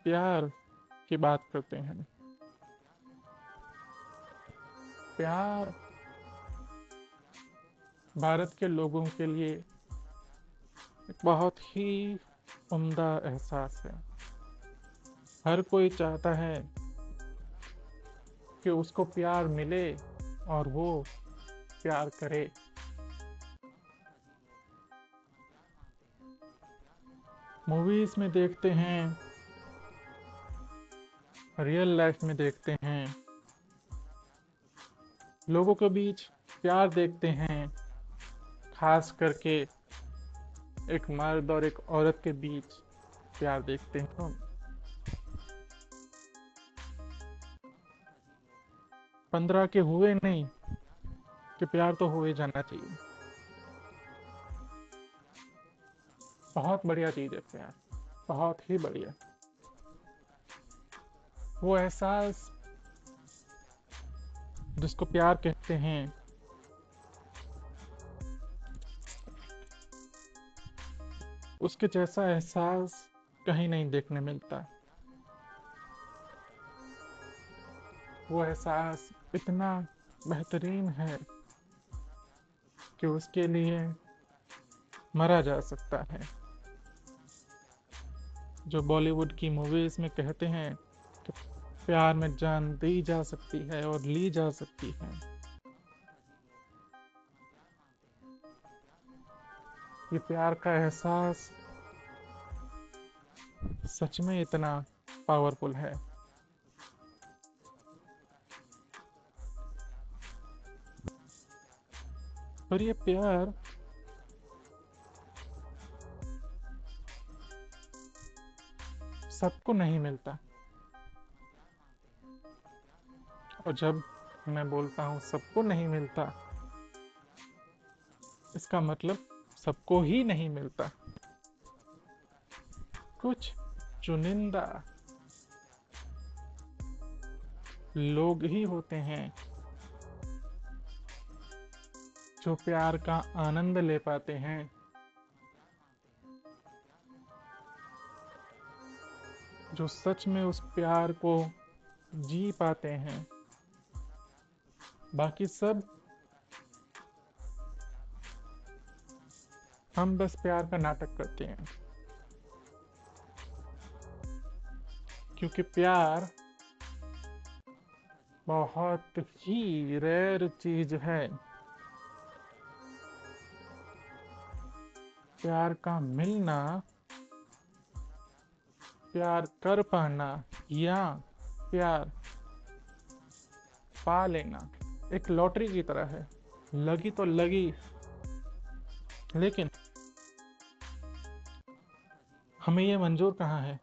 प्यार की बात करते हैं। प्यार भारत के लोगों के लिए एक बहुत ही उम्दा एहसास है। हर कोई चाहता है कि उसको प्यार मिले और वो प्यार करे। मूवीज में देखते हैं, रियल लाइफ में देखते हैं, लोगों के बीच प्यार देखते हैं। खास करके एक मर्द और एक औरत के बीच प्यार देखते हैं हम। 15 के हुए नहीं कि प्यार तो हो ही जाना चाहिए। बहुत बढ़िया चीज है प्यार, बहुत ही बढ़िया। वो एहसास जिसको प्यार कहते हैं, उसके जैसा एहसास कहीं नहीं देखने मिलता। वो एहसास इतना बेहतरीन है कि उसके लिए मरा जा सकता है। जो बॉलीवुड की मूवीज में कहते हैं कि प्यार में जान दी जा सकती है और ली जा सकती है, ये प्यार का एहसास सच में इतना पावरफुल है। पर ये प्यार सबको नहीं मिलता। और जब मैं बोलता हूँ सबको नहीं मिलता, इसका मतलब सबको ही नहीं मिलता। कुछ चुनिंदा लोग ही होते हैं जो प्यार का आनंद ले पाते हैं, जो सच में उस प्यार को जी पाते हैं। बाकी सब हम बस प्यार का नाटक करते हैं, क्योंकि प्यार बहुत ही रेयर चीज है। प्यार का मिलना, प्यार कर पाना या प्यार पा लेना एक लॉटरी की तरह है। लगी तो लगी, लेकिन हमें ये मंजूर कहाँ है।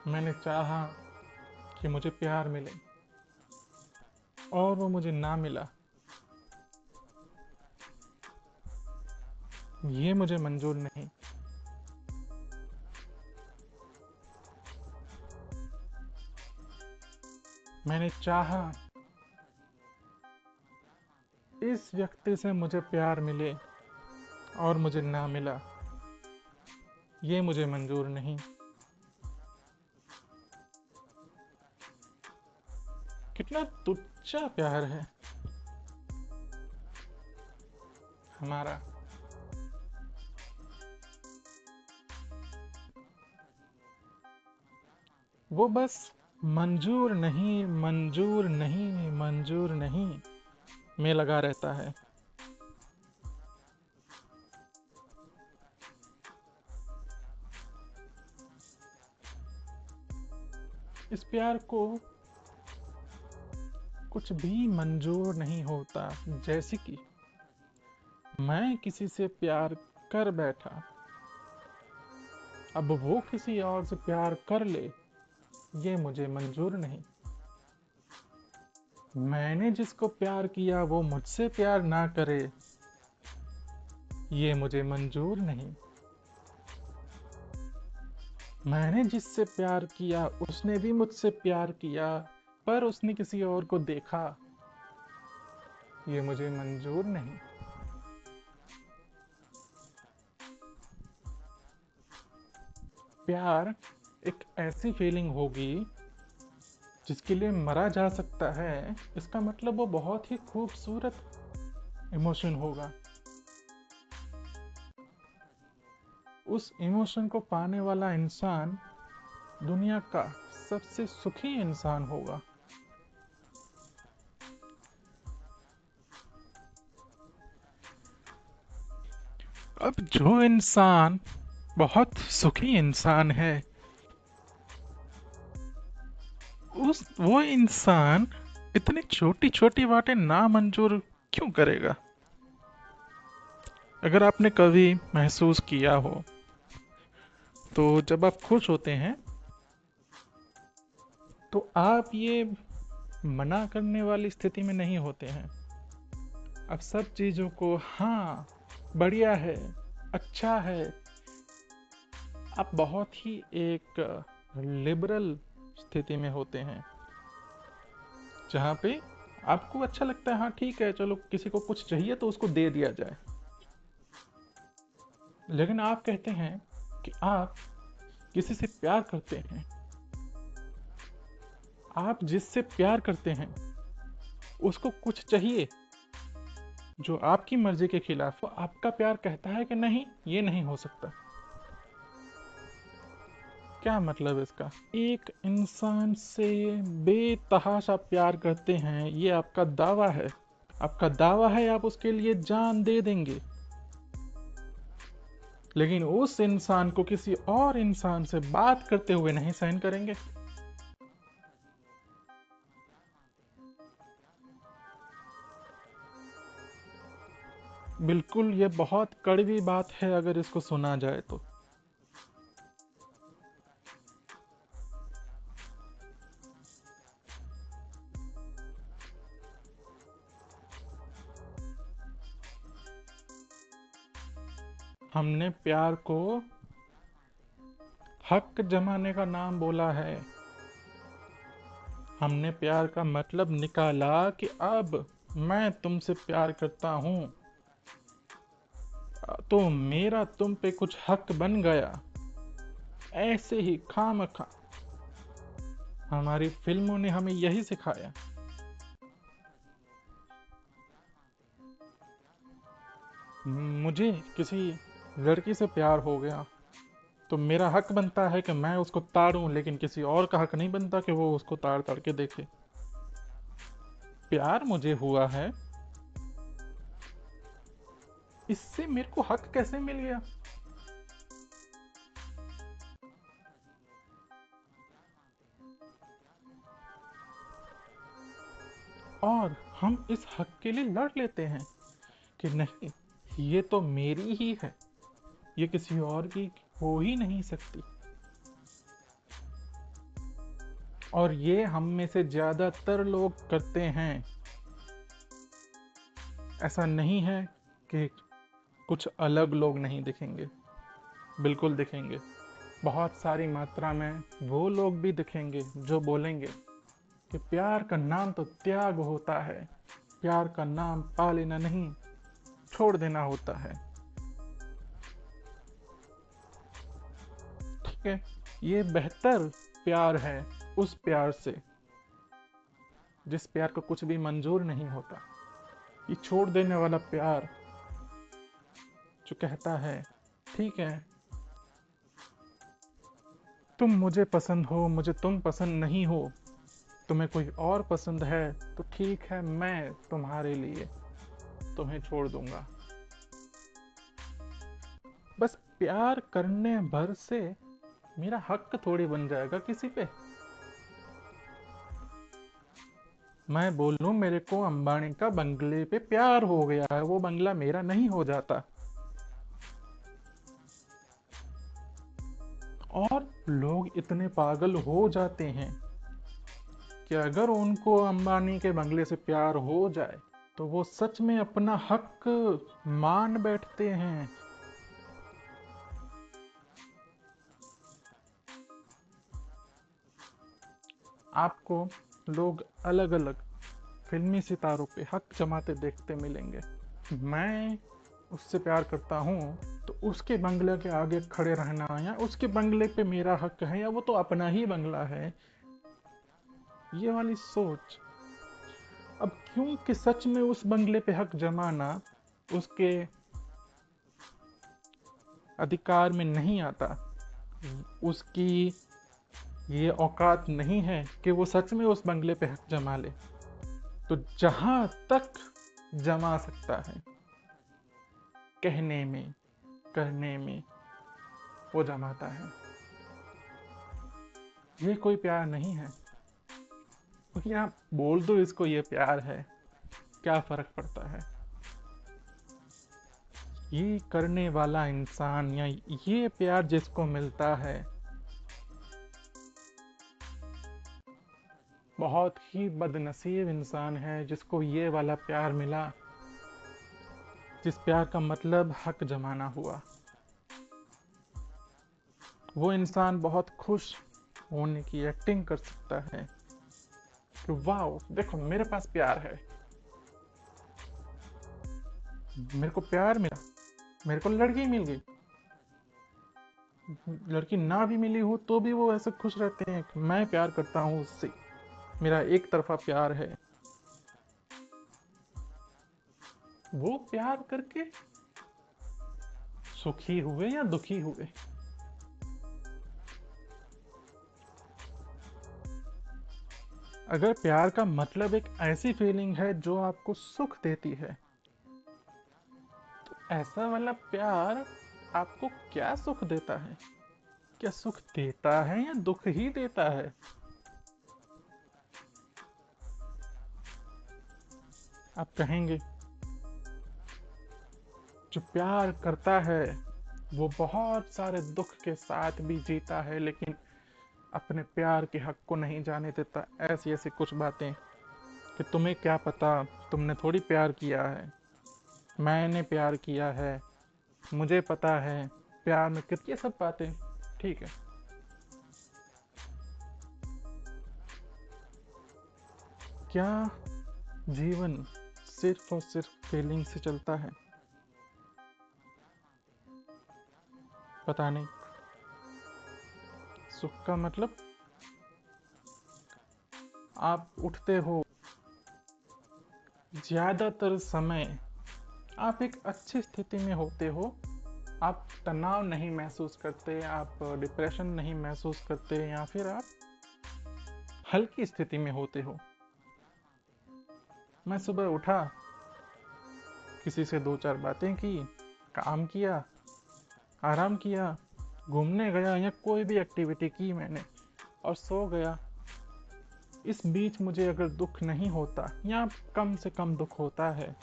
मैंने चाहा कि मुझे प्यार मिले और वो मुझे ना मिला, ये मुझे मंजूर नहीं। मैंने चाहा इस व्यक्ति से मुझे प्यार मिले और मुझे ना मिला, ये मुझे मंजूर नहीं। कितना तुच्चा प्यार है हमारा। वो बस मंजूर नहीं, मंजूर नहीं, मंजूर नहीं में लगा रहता है। इस प्यार को कुछ भी मंजूर नहीं होता। जैसे कि मैं किसी से प्यार कर बैठा, अब वो किसी और से प्यार कर ले, ये मुझे मंजूर नहीं। मैंने जिसको प्यार किया वो मुझसे प्यार ना करे, ये मुझे मंजूर नहीं। मैंने जिससे प्यार किया उसने भी मुझसे प्यार किया, पर उसने किसी और को देखा, ये मुझे मंजूर नहीं। प्यार एक ऐसी फीलिंग होगी जिसके लिए मरा जा सकता है, इसका मतलब वो बहुत ही खूबसूरत इमोशन होगा। उस इमोशन को पाने वाला इंसान दुनिया का सबसे सुखी इंसान होगा। अब जो इंसान बहुत सुखी इंसान है, उस वो इंसान इतनी छोटी छोटी बातें ना मंजूर क्यों करेगा? अगर आपने कभी महसूस किया हो, तो जब आप खुश होते हैं तो आप ये मना करने वाली स्थिति में नहीं होते हैं। आप सब चीजों को हाँ, बढ़िया है, अच्छा है, आप बहुत ही एक लिबरल स्थिति में होते हैं, जहाँ पे आपको अच्छा लगता है, हाँ ठीक है, चलो किसी को कुछ चाहिए तो उसको दे दिया जाए। लेकिन आप कहते हैं कि आप किसी से प्यार करते हैं, आप जिससे प्यार करते हैं उसको कुछ चाहिए जो आपकी मर्जी के खिलाफ हो, आपका प्यार कहता है कि नहीं, ये नहीं हो सकता। क्या मतलब इसका? एक इंसान से बेतहाशा प्यार करते हैं, ये आपका दावा है। आपका दावा है आप उसके लिए जान दे देंगे, लेकिन उस इंसान को किसी और इंसान से बात करते हुए नहीं सहन करेंगे। बिल्कुल, ये बहुत कड़वी बात है अगर इसको सुना जाए तो। हमने प्यार को हक जमाने का नाम बोला है। हमने प्यार का मतलब निकाला कि अब मैं तुमसे प्यार करता हूं, तो मेरा तुम पे कुछ हक बन गया। ऐसे ही खामखा हमारी फिल्मों ने हमें यही सिखाया। मुझे किसी लड़की से प्यार हो गया तो मेरा हक बनता है कि मैं उसको ताड़ूं, लेकिन किसी और का हक नहीं बनता कि वो उसको ताड़ ताड़ के देखे। प्यार मुझे हुआ है, इससे मेरे को हक कैसे मिल गया? और हम इस हक के लिए लड़ लेते हैं कि नहीं, ये तो मेरी ही है, ये किसी और की हो ही नहीं सकती। और ये हम में से ज्यादातर लोग करते हैं। ऐसा नहीं है कि कुछ अलग लोग नहीं दिखेंगे, बिल्कुल दिखेंगे। बहुत सारी मात्रा में वो लोग भी दिखेंगे जो बोलेंगे कि प्यार का नाम तो त्याग होता है, प्यार का नाम पा लेना नहीं, छोड़ देना होता है। ठीक है, ये बेहतर प्यार है उस प्यार से जिस प्यार को कुछ भी मंजूर नहीं होता। ये छोड़ देने वाला प्यार जो कहता है ठीक है, तुम मुझे पसंद हो, मुझे तुम पसंद नहीं हो, तुम्हें कोई और पसंद है तो ठीक है, मैं तुम्हारे लिए तुम्हें छोड़ दूंगा। बस प्यार करने भर से मेरा हक थोड़ी बन जाएगा किसी पे। मैं बोलूं मेरे को अंबानी का बंगले पे प्यार हो गया है, वो बंगला मेरा नहीं हो जाता। और लोग इतने पागल हो जाते हैं कि अगर उनको अंबानी के बंगले से प्यार हो जाए तो वो सच में अपना हक मान बैठते हैं। आपको लोग अलग अलग फिल्मी सितारों पे हक जमाते देखते मिलेंगे। मैं उससे प्यार करता हूँ तो उसके बंगले के आगे खड़े रहना, या उसके बंगले पे मेरा हक है, या वो तो अपना ही बंगला है, ये वाली सोच। अब क्योंकि सच में उस बंगले पे हक जमाना उसके अधिकार में नहीं आता, उसकी ये औकात नहीं है कि वो सच में उस बंगले पे हक जमा ले, तो जहां तक जमा सकता है कहने में, करने में, वो जमाता है। ये कोई प्यार नहीं है। क्योंकि आप बोल दो इसको ये प्यार है, क्या फर्क पड़ता है। ये करने वाला इंसान या ये प्यार जिसको मिलता है, बहुत ही बदनसीब इंसान है जिसको ये वाला प्यार मिला, जिस प्यार का मतलब हक जमाना हुआ। वो इंसान बहुत खुश होने की एक्टिंग कर सकता है कि वाह देखो मेरे पास प्यार है, मेरे को प्यार मिला, मेरे को लड़की मिल गई। लड़की ना भी मिली हो तो भी वो ऐसे खुश रहते हैं कि मैं प्यार करता हूँ उससे, मेरा एक तरफा प्यार है। वो प्यार करके सुखी हुए या दुखी हुए, अगर प्यार का मतलब एक ऐसी फीलिंग है जो आपको सुख देती है, तो ऐसा वाला प्यार आपको क्या सुख देता है? क्या सुख देता है या दुख ही देता है? आप कहेंगे जो प्यार करता है वो बहुत सारे दुख के साथ भी जीता है, लेकिन अपने प्यार के हक को नहीं जाने देता। ऐसी ऐसी कुछ बातें कि तुम्हें क्या पता, तुमने थोड़ी प्यार किया है, मैंने प्यार किया है, मुझे पता है प्यार में कितनी, ये सब बातें। ठीक है, क्या जीवन सिर्फ और सिर्फ फीलिंग से चलता है? पता नहीं। सुख का मतलब, आप उठते हो, ज्यादातर समय आप एक अच्छी स्थिति में होते हो, आप तनाव नहीं महसूस करते, आप डिप्रेशन नहीं महसूस करते, या फिर आप हल्की स्थिति में होते हो। मैं सुबह उठा, किसी से दो चार बातें की, काम किया, आराम किया, घूमने गया, या कोई भी एक्टिविटी की मैंने, और सो गया। इस बीच मुझे अगर दुख नहीं होता या कम से कम दुख होता है,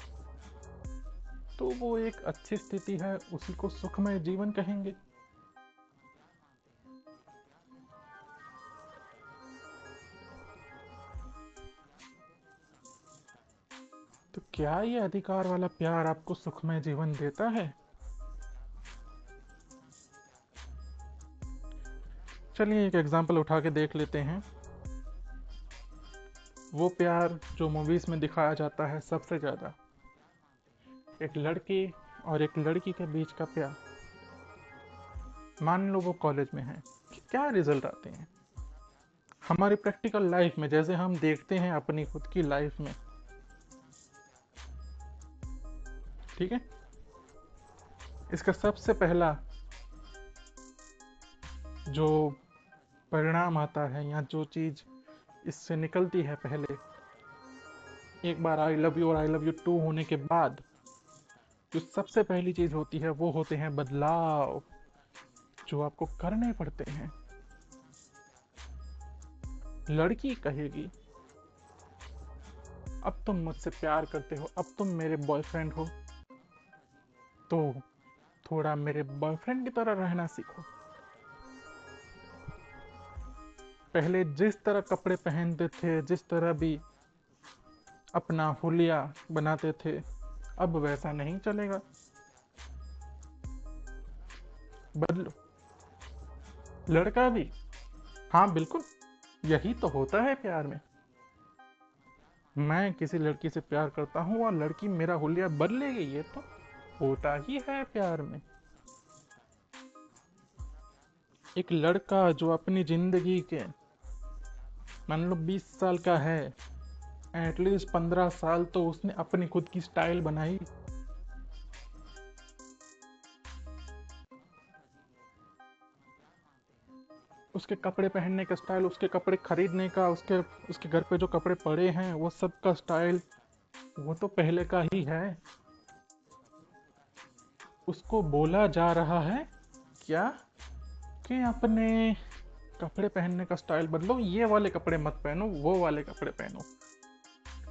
तो वो एक अच्छी स्थिति है, उसी को सुखमय जीवन कहेंगे। तो क्या ये अधिकार वाला प्यार आपको सुखमय जीवन देता है? चलिए एक एग्जांपल उठा के देख लेते हैं। वो प्यार जो मूवीज में दिखाया जाता है सबसे ज्यादा, एक लड़की और एक लड़की के बीच का प्यार। मान लो वो कॉलेज में है, क्या रिजल्ट आते हैं हमारी प्रैक्टिकल लाइफ में, जैसे हम देखते हैं अपनी खुद की लाइफ में। ठीक है, इसका सबसे पहला जो परिणाम आता है, या जो चीज इससे निकलती है पहले, एक बार आई लव यू और आई लव यू टू होने के बाद, जो सबसे पहली चीज होती है वो होते हैं बदलाव, जो आपको करने पड़ते हैं। लड़की कहेगी अब तुम मुझसे प्यार करते हो, अब तुम मेरे बॉयफ्रेंड हो, तो थोड़ा मेरे बॉयफ्रेंड की तरह रहना सीखो। पहले जिस तरह कपड़े पहनते थे, जिस तरह भी अपना हुलिया बनाते थे, अब वैसा नहीं चलेगा, बदलो। लड़का भी, हाँ बिल्कुल, यही तो होता है प्यार में। मैं किसी लड़की से प्यार करता हूँ और लड़की मेरा हुलिया बदलेगी, ये तो होता ही है प्यार में। एक लड़का जो अपनी जिंदगी के मान लो 20 साल का है, एटलीस्ट 15 साल तो उसने अपनी खुद की स्टाइल बनाई। उसके कपड़े पहनने का स्टाइल, उसके कपड़े खरीदने का, उसके उसके घर पे जो कपड़े पड़े हैं वो सब का स्टाइल, वो तो पहले का ही है। उसको बोला जा रहा है क्या कि अपने कपड़े पहनने का स्टाइल बदलो, ये वाले कपड़े मत पहनो, वो वाले कपड़े पहनो।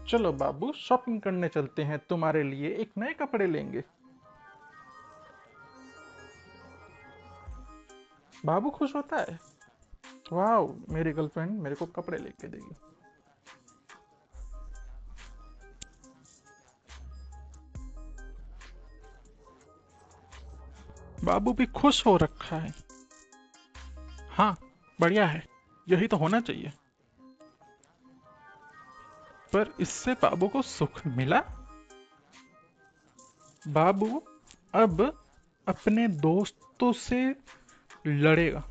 चलो बाबू शॉपिंग करने चलते हैं, तुम्हारे लिए एक नए कपड़े लेंगे। बाबू खुश होता है, वाह मेरी गर्लफ्रेंड मेरे को कपड़े लेके देगी। बाबू भी खुश हो रखा है, हाँ बढ़िया है, यही तो होना चाहिए। पर इससे बाबू को सुख मिला। बाबू अब अपने दोस्तों से लड़ेगा।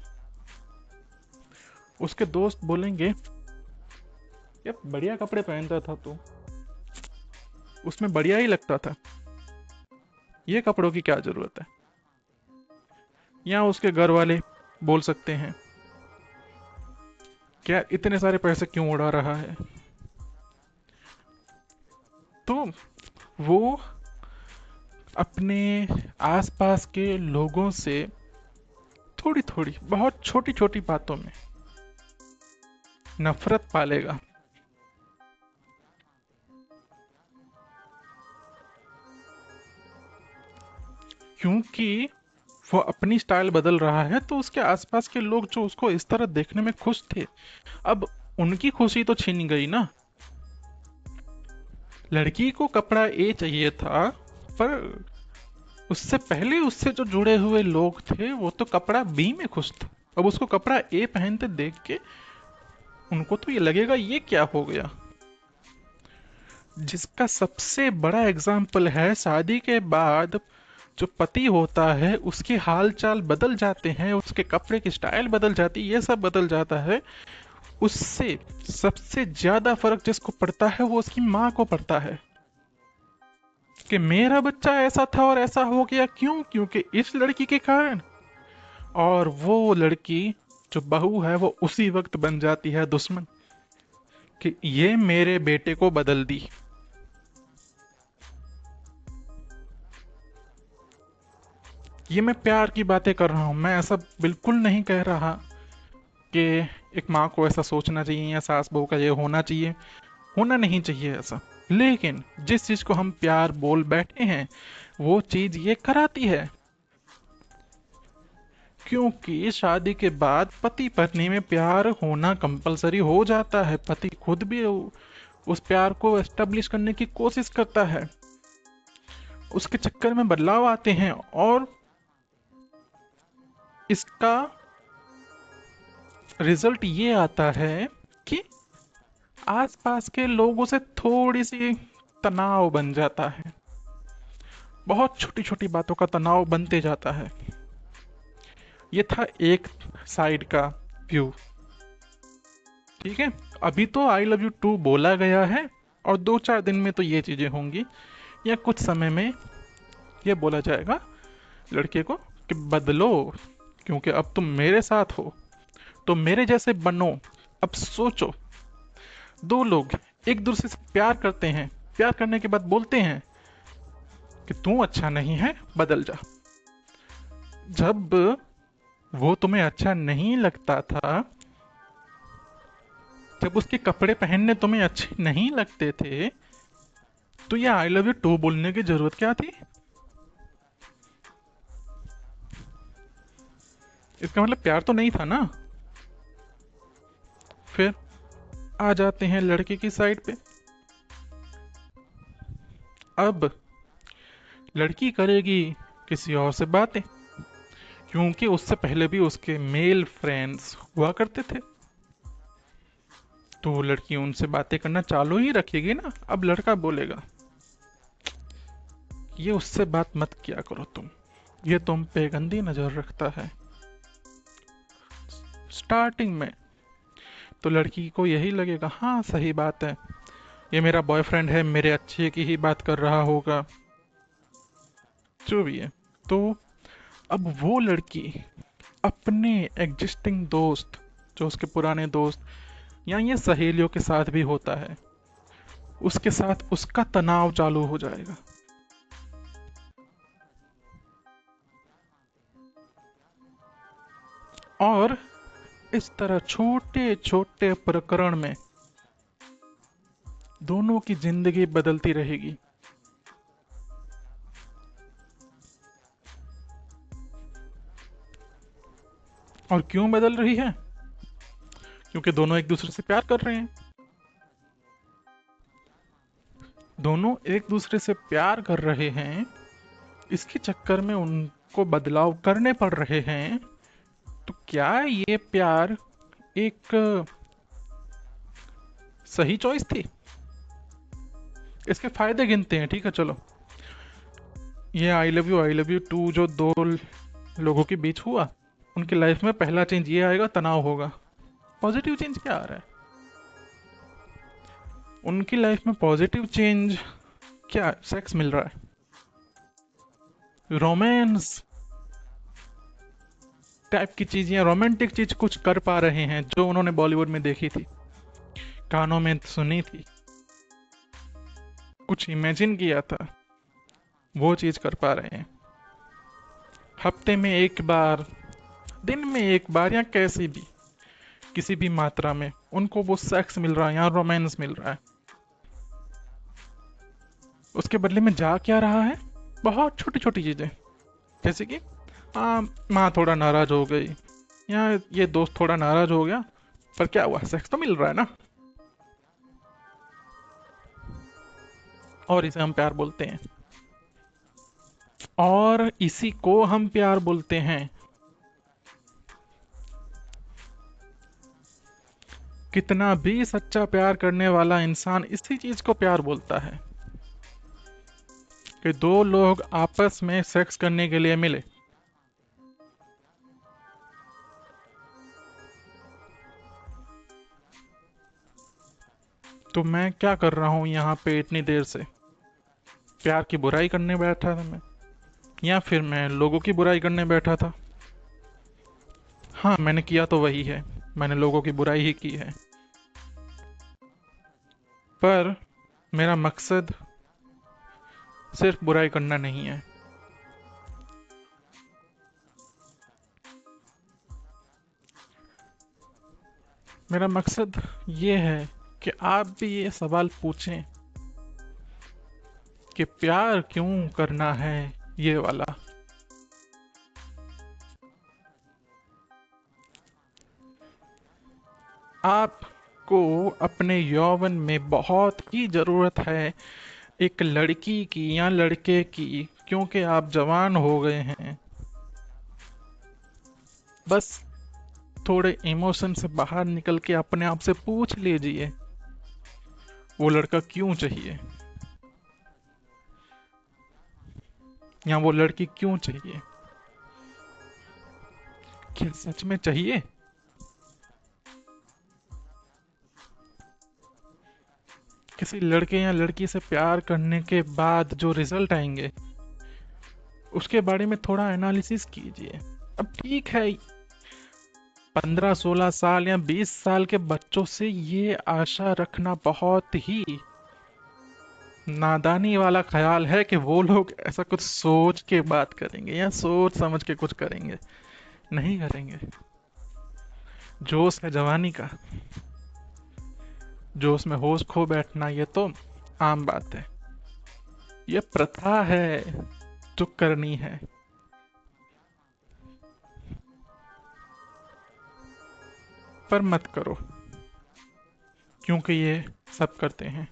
उसके दोस्त बोलेंगे, ये बढ़िया कपड़े पहनता था तू, उसमें बढ़िया ही लगता था, ये कपड़ों की क्या जरूरत है। या उसके घर वाले बोल सकते हैं, क्या इतने सारे पैसे क्यों उड़ा रहा है। तो वो अपने आसपास के लोगों से थोड़ी थोड़ी बहुत छोटी छोटी बातों में नफरत पालेगा। क्योंकि वो अपनी स्टाइल बदल रहा है, तो उसके आसपास के लोग जो उसको इस तरह देखने में खुश थे, अब उनकी खुशी तो छीन गई ना। लड़की को कपड़ा ए चाहिए था, पर उससे पहले उससे जो जुड़े हुए लोग थे वो तो कपड़ा बी में खुश थे। अब उसको कपड़ा ए पहनते देख के उनको तो ये लगेगा ये क्या हो गया। जिसका सबसे बड़ा एग्जाम्पल है, शादी के बाद जो पति होता है उसके हाल चाल बदल जाते हैं, उसके कपड़े की स्टाइल बदल जाती है, ये सब बदल जाता है। उससे सबसे ज्यादा फर्क जिसको पड़ता है वो उसकी माँ को पड़ता है कि मेरा बच्चा ऐसा था और ऐसा हो गया क्यों, क्योंकि इस लड़की के कारण। और वो लड़की जो बहू है वो उसी वक्त बन जाती है दुश्मन, कि ये मेरे बेटे को बदल दी। ये मैं प्यार की बातें कर रहा हूं, मैं ऐसा बिल्कुल नहीं कह रहा कि एक माँ को ऐसा सोचना चाहिए या सास बहू का ये होना चाहिए, होना नहीं चाहिए ऐसा। लेकिन जिस चीज को हम प्यार बोल बैठे हैं वो चीज ये कराती है। क्योंकि शादी के बाद पति पत्नी में प्यार होना कंपलसरी हो जाता है, पति खुद भी उस प्यार को एस्टेब्लिश करने की कोशिश करता है, उसके चक्कर में बदलाव आते हैं। और इसका रिजल्ट ये आता है कि आसपास के लोगों से थोड़ी सी तनाव बन जाता है, बहुत छोटी छोटी बातों का तनाव बनते जाता है। ये था एक साइड का व्यू, ठीक है। अभी तो आई लव यू टू बोला गया है, और 2-4 दिन में तो ये चीजें होंगी, या कुछ समय में ये बोला जाएगा लड़के को कि बदलो, क्योंकि अब तुम मेरे साथ हो तो मेरे जैसे बनो। अब सोचो, दो लोग एक दूसरे से प्यार करते हैं, प्यार करने के बाद बोलते हैं कि तू अच्छा नहीं है, बदल जा। जब वो तुम्हें अच्छा नहीं लगता था, जब उसके कपड़े पहनने तुम्हें अच्छे नहीं लगते थे, तो ये आई लव यू टू बोलने की जरूरत क्या थी। इसका मतलब प्यार तो नहीं था ना। फिर आ जाते हैं लड़के की साइड पे। अब लड़की करेगी किसी और से बातें, क्योंकि उससे पहले भी उसके मेल फ्रेंड्स हुआ करते थे, तो लड़की उनसे बातें करना चालू ही रखेगी ना। अब लड़का बोलेगा, ये उससे बात मत किया करो तुम, ये तुम पे गंदी नजर रखता है। स्टार्टिंग में, तो लड़की को यही लगेगा हाँ सही बात है, ये मेरा बॉयफ्रेंड है, मेरे अच्छे की ही बात कर रहा होगा, जो भी है। तो अब वो लड़की अपने एग्जिस्टिंग दोस्त, जो उसके पुराने दोस्त या ये सहेलियों के साथ भी होता है, उसके साथ उसका तनाव चालू हो जाएगा। और इस तरह छोटे छोटे प्रकरण में दोनों की जिंदगी बदलती रहेगी। और क्यों बदल रही है? क्योंकि दोनों एक दूसरे से प्यार कर रहे हैं। दोनों एक दूसरे से प्यार कर रहे हैं, इसके चक्कर में उनको बदलाव करने पड़ रहे हैं। तो क्या ये प्यार एक सही चॉइस थी? इसके फायदे गिनते हैं, ठीक है चलो। ये आई लव यू टू जो दो लोगों के बीच हुआ, उनकी लाइफ में पहला चेंज ये आएगा, तनाव होगा। पॉजिटिव चेंज क्या आ रहा है उनकी लाइफ में? पॉजिटिव चेंज क्या? सेक्स मिल रहा है, रोमांस टाइप की चीज या रोमांटिक चीज कुछ कर पा रहे हैं जो उन्होंने बॉलीवुड में देखी थी, कानों में सुनी थी, कुछ इमेजिन किया था, वो चीज कर पा रहे हैं। हफ्ते में एक बार, दिन में एक बार, या कैसे भी किसी भी मात्रा में उनको वो सेक्स मिल रहा है या रोमांस मिल रहा है। उसके बदले में जा क्या रहा है? बहुत छोटी छोटी चीजें, जैसे कि माँ थोड़ा नाराज हो गई, या ये दोस्त थोड़ा नाराज हो गया, पर क्या हुआ, सेक्स तो मिल रहा है ना। और इसे हम प्यार बोलते हैं, और इसी को हम प्यार बोलते हैं। कितना भी सच्चा प्यार करने वाला इंसान इसी चीज को प्यार बोलता है, कि दो लोग आपस में सेक्स करने के लिए मिले। तो मैं क्या कर रहा हूं यहाँ पे इतनी देर से? प्यार की बुराई करने बैठा था मैं, या फिर मैं लोगों की बुराई करने बैठा था? हाँ, मैंने किया तो वही है, मैंने लोगों की बुराई ही की है। पर मेरा मकसद सिर्फ बुराई करना नहीं है। मेरा मकसद ये है कि आप भी ये सवाल पूछें कि प्यार क्यों करना है, ये वाला। आपको अपने यौवन में बहुत ही ज़रूरत है एक लड़की की या लड़के की, क्योंकि आप जवान हो गए हैं। बस थोड़े इमोशन से बाहर निकल के अपने आप से पूछ लीजिए, वो लड़का क्यों चाहिए, या वो लड़की क्यों चाहिए? क्या सच में चाहिए? किसी लड़के या लड़की से प्यार करने के बाद जो रिजल्ट आएंगे, उसके बारे में थोड़ा एनालिसिस कीजिए। अब ठीक है, 15-16 साल या 20 साल के बच्चों से ये आशा रखना बहुत ही नादानी वाला ख्याल है कि वो लोग ऐसा कुछ सोच के बात करेंगे या सोच समझ के कुछ करेंगे। नहीं करेंगे। जोश है जवानी का, जोश में होश खो बैठना, ये तो आम बात है। ये प्रथा है जो करनी है। पर मत करो, क्योंकि ये सब करते हैं।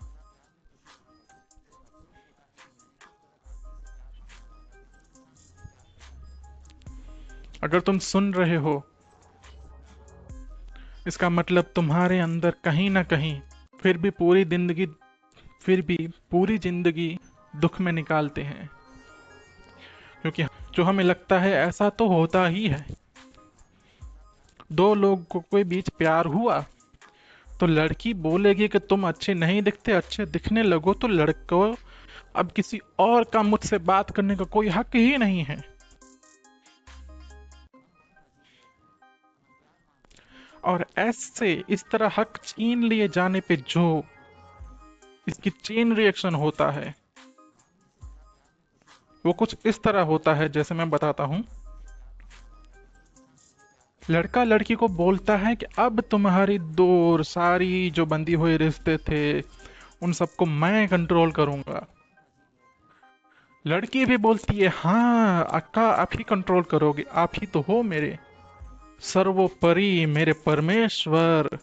अगर तुम सुन रहे हो, इसका मतलब तुम्हारे अंदर कहीं ना कहीं फिर भी पूरी जिंदगी दुख में निकालते हैं। क्योंकि जो हमें लगता है ऐसा तो होता ही है, दो लोगों के बीच प्यार हुआ तो लड़की बोलेगी कि तुम अच्छे नहीं दिखते, अच्छे दिखने लगो, तो लड़को अब किसी और का मुझसे बात करने का कोई हक ही नहीं है। और ऐसे इस तरह हक छीन लिए जाने पे जो इसकी चेन रिएक्शन होता है वो कुछ इस तरह होता है, जैसे मैं बताता हूँ। लड़का लड़की को बोलता है कि अब तुम्हारी दूर सारी जो बंधी हुए रिश्ते थे उन सबको मैं कंट्रोल करूंगा। लड़की भी बोलती है हाँ अक्का, आप ही कंट्रोल करोगे, आप ही तो हो मेरे सर्वोपरि, मेरे परमेश्वर,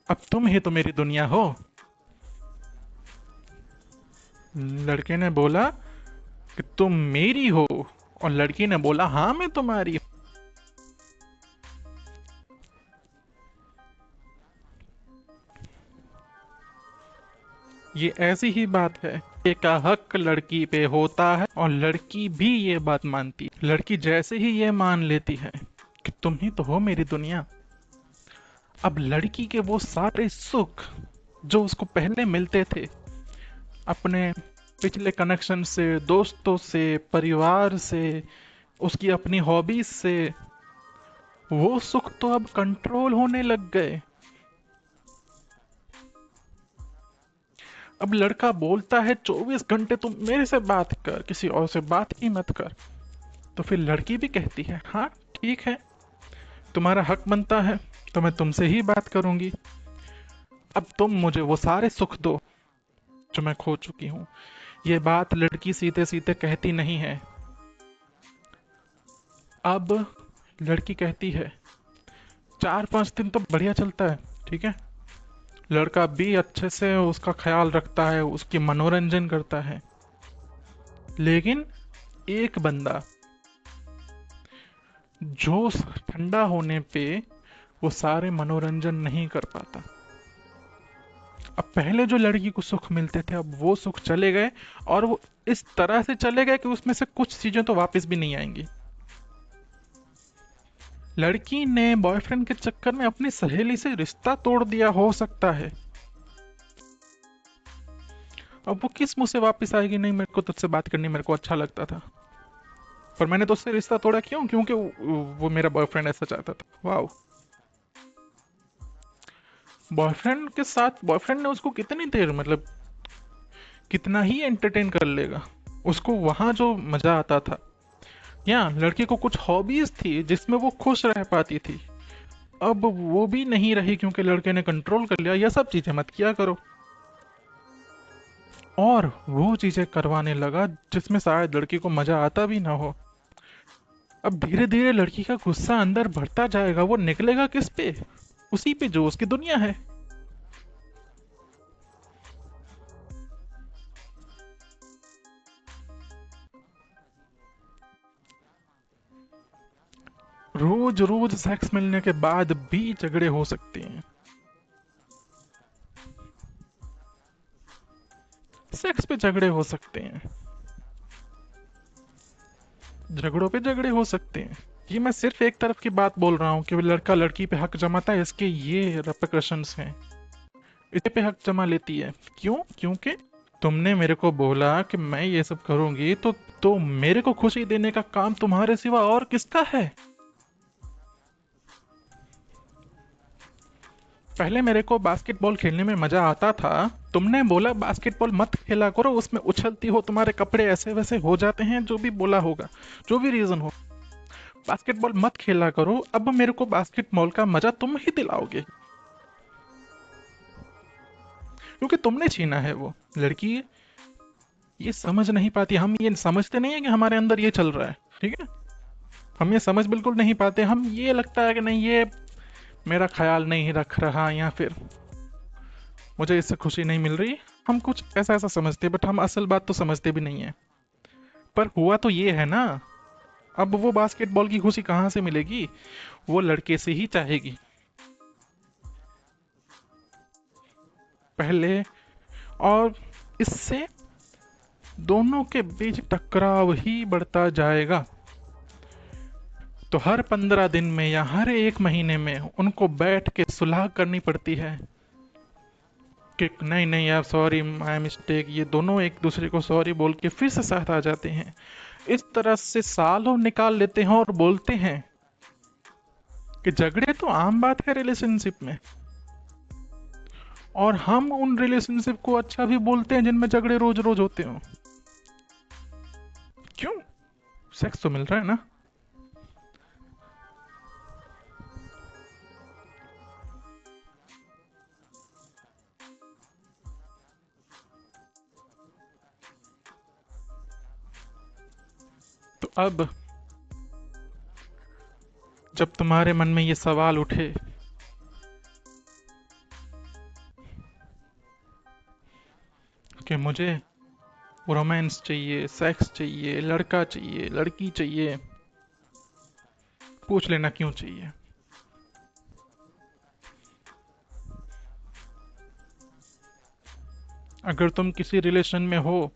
अब तुम ही तो मेरी दुनिया हो। लड़के ने बोला कि तुम मेरी हो, और लड़की ने बोला हाँ मैं तुम्हारी। ये ऐसी ही बात है, लड़के का हक लड़की पे होता है और लड़की भी ये बात मानती है। लड़की जैसे ही ये मान लेती है कि तुम ही तो हो मेरी दुनिया, अब लड़की के वो सारे सुख जो उसको पहले मिलते थे अपने पिछले कनेक्शन से, दोस्तों से, परिवार से, उसकी अपनी हॉबीज से, वो सुख तो अब कंट्रोल होने लग गए। अब लड़का बोलता है 24 घंटे तुम मेरे से बात कर, किसी और से बात ही मत कर। तो फिर लड़की भी कहती है हाँ ठीक है, तुम्हारा हक बनता है तो मैं तुमसे ही बात करूंगी। अब तुम मुझे वो सारे सुख दो जो मैं खो चुकी हूँ। ये बात लड़की सीधे सीधे कहती नहीं है। अब लड़की कहती है 4-5 दिन तो बढ़िया चलता है, ठीक है, लड़का भी अच्छे से उसका ख्याल रखता है, उसकी मनोरंजन करता है। लेकिन एक बंदा जो ठंडा होने पे वो सारे मनोरंजन नहीं कर पाता। अब पहले जो लड़की को सुख मिलते थे अब वो सुख चले गए, और वो इस तरह से चले गए कि उसमें से कुछ चीजें तो वापस भी नहीं आएंगी। लड़की ने बॉयफ्रेंड के चक्कर में अपनी सहेली से रिश्ता तोड़ दिया हो सकता है। अब वो किस मुंह से वापस आएगी, नहीं मेरे को तुझसे बात करनी मेरे को अच्छा लगता था, पर मैंने तो उससे रिश्ता तोड़ा, क्यों? क्योंकि वो मेरा बॉयफ्रेंड ऐसा चाहता था। वाह, बॉयफ्रेंड के साथ बॉयफ्रेंड ने उसको कितनी देर, मतलब कितना ही एंटरटेन कर लेगा, उसको वहां जो मजा आता था। या लड़की को कुछ हॉबीज थी जिसमें वो खुश रह पाती थी, अब वो भी नहीं रही क्योंकि लड़के ने कंट्रोल कर लिया। यह सब चीजें मत किया करो। और वो चीजें करवाने लगा जिसमें शायद लड़की को मजा आता भी ना हो। अब धीरे धीरे लड़की का गुस्सा अंदर बढ़ता जाएगा, वो निकलेगा किस पे? उसी पे जो उसकी दुनिया है। रोज रोज सेक्स मिलने के बाद भी झगड़े हो सकते हैं। सेक्स पे झगड़े हो सकते हैं, झगड़ों पे झगड़े हो सकते हैं। ये मैं सिर्फ एक तरफ की बात बोल रहा हूँ कि लड़का लड़की पे हक जमाता है, इसके ये रेpercussions हैं। इसे पे हक जमा लेती है, क्यों? क्योंकि तुमने मेरे को बोला कि मैं ये सब करूंगी तो मेरे को खुशी देने का काम तुम्हारे सिवा और किसका है? पहले मेरे को बास्केटबॉल खेलने में मजा आता था, तुमने बोला बास्केटबॉल मत खेला करो, उसमें उछलती हो, तुम्हारे कपड़े ऐसे वैसे हो जाते हैं, जो भी बोला होगा, जो भी रीजन हो, बास्केटबॉल मत खेला करो। अब मेरे को बास्केटबॉल का मजा तुम ही दिलाओगे क्योंकि तुमने छीना है वो। लड़की ये समझ नहीं पाती, हम ये समझते नहीं है कि हमारे अंदर ये चल रहा है, ठीक है, हम ये समझ बिल्कुल नहीं पाते। हम ये लगता है कि नहीं ये मेरा ख्याल नहीं रख रहा, या फिर मुझे इससे खुशी नहीं मिल रही, हम कुछ ऐसा ऐसा समझते हैं, बट हम असल बात तो समझते भी नहीं है। पर हुआ तो ये है ना, अब वो बास्केटबॉल की खुशी कहाँ से मिलेगी? वो लड़के से ही चाहेगी पहले, और इससे दोनों के बीच टकराव ही बढ़ता जाएगा। तो हर 15 दिन में या हर एक महीने में उनको बैठ के सुलह करनी पड़ती है कि नहीं नहीं यार, सॉरी, माय मिस्टेक, ये दोनों एक दूसरे को सॉरी बोल के फिर से साथ आ जाते हैं। इस तरह से सालों निकाल लेते हैं और बोलते हैं कि झगड़े तो आम बात है रिलेशनशिप में। और हम उन रिलेशनशिप को अच्छा भी बोलते हैं जिनमें झगड़े रोज रोज होते हो। क्यों? सेक्स तो मिल रहा है ना। तो अब जब तुम्हारे मन में ये सवाल उठे कि मुझे रोमांस चाहिए, सेक्स चाहिए, लड़का चाहिए, लड़की चाहिए, पूछ लेना क्यों चाहिए। अगर तुम किसी रिलेशन में हो,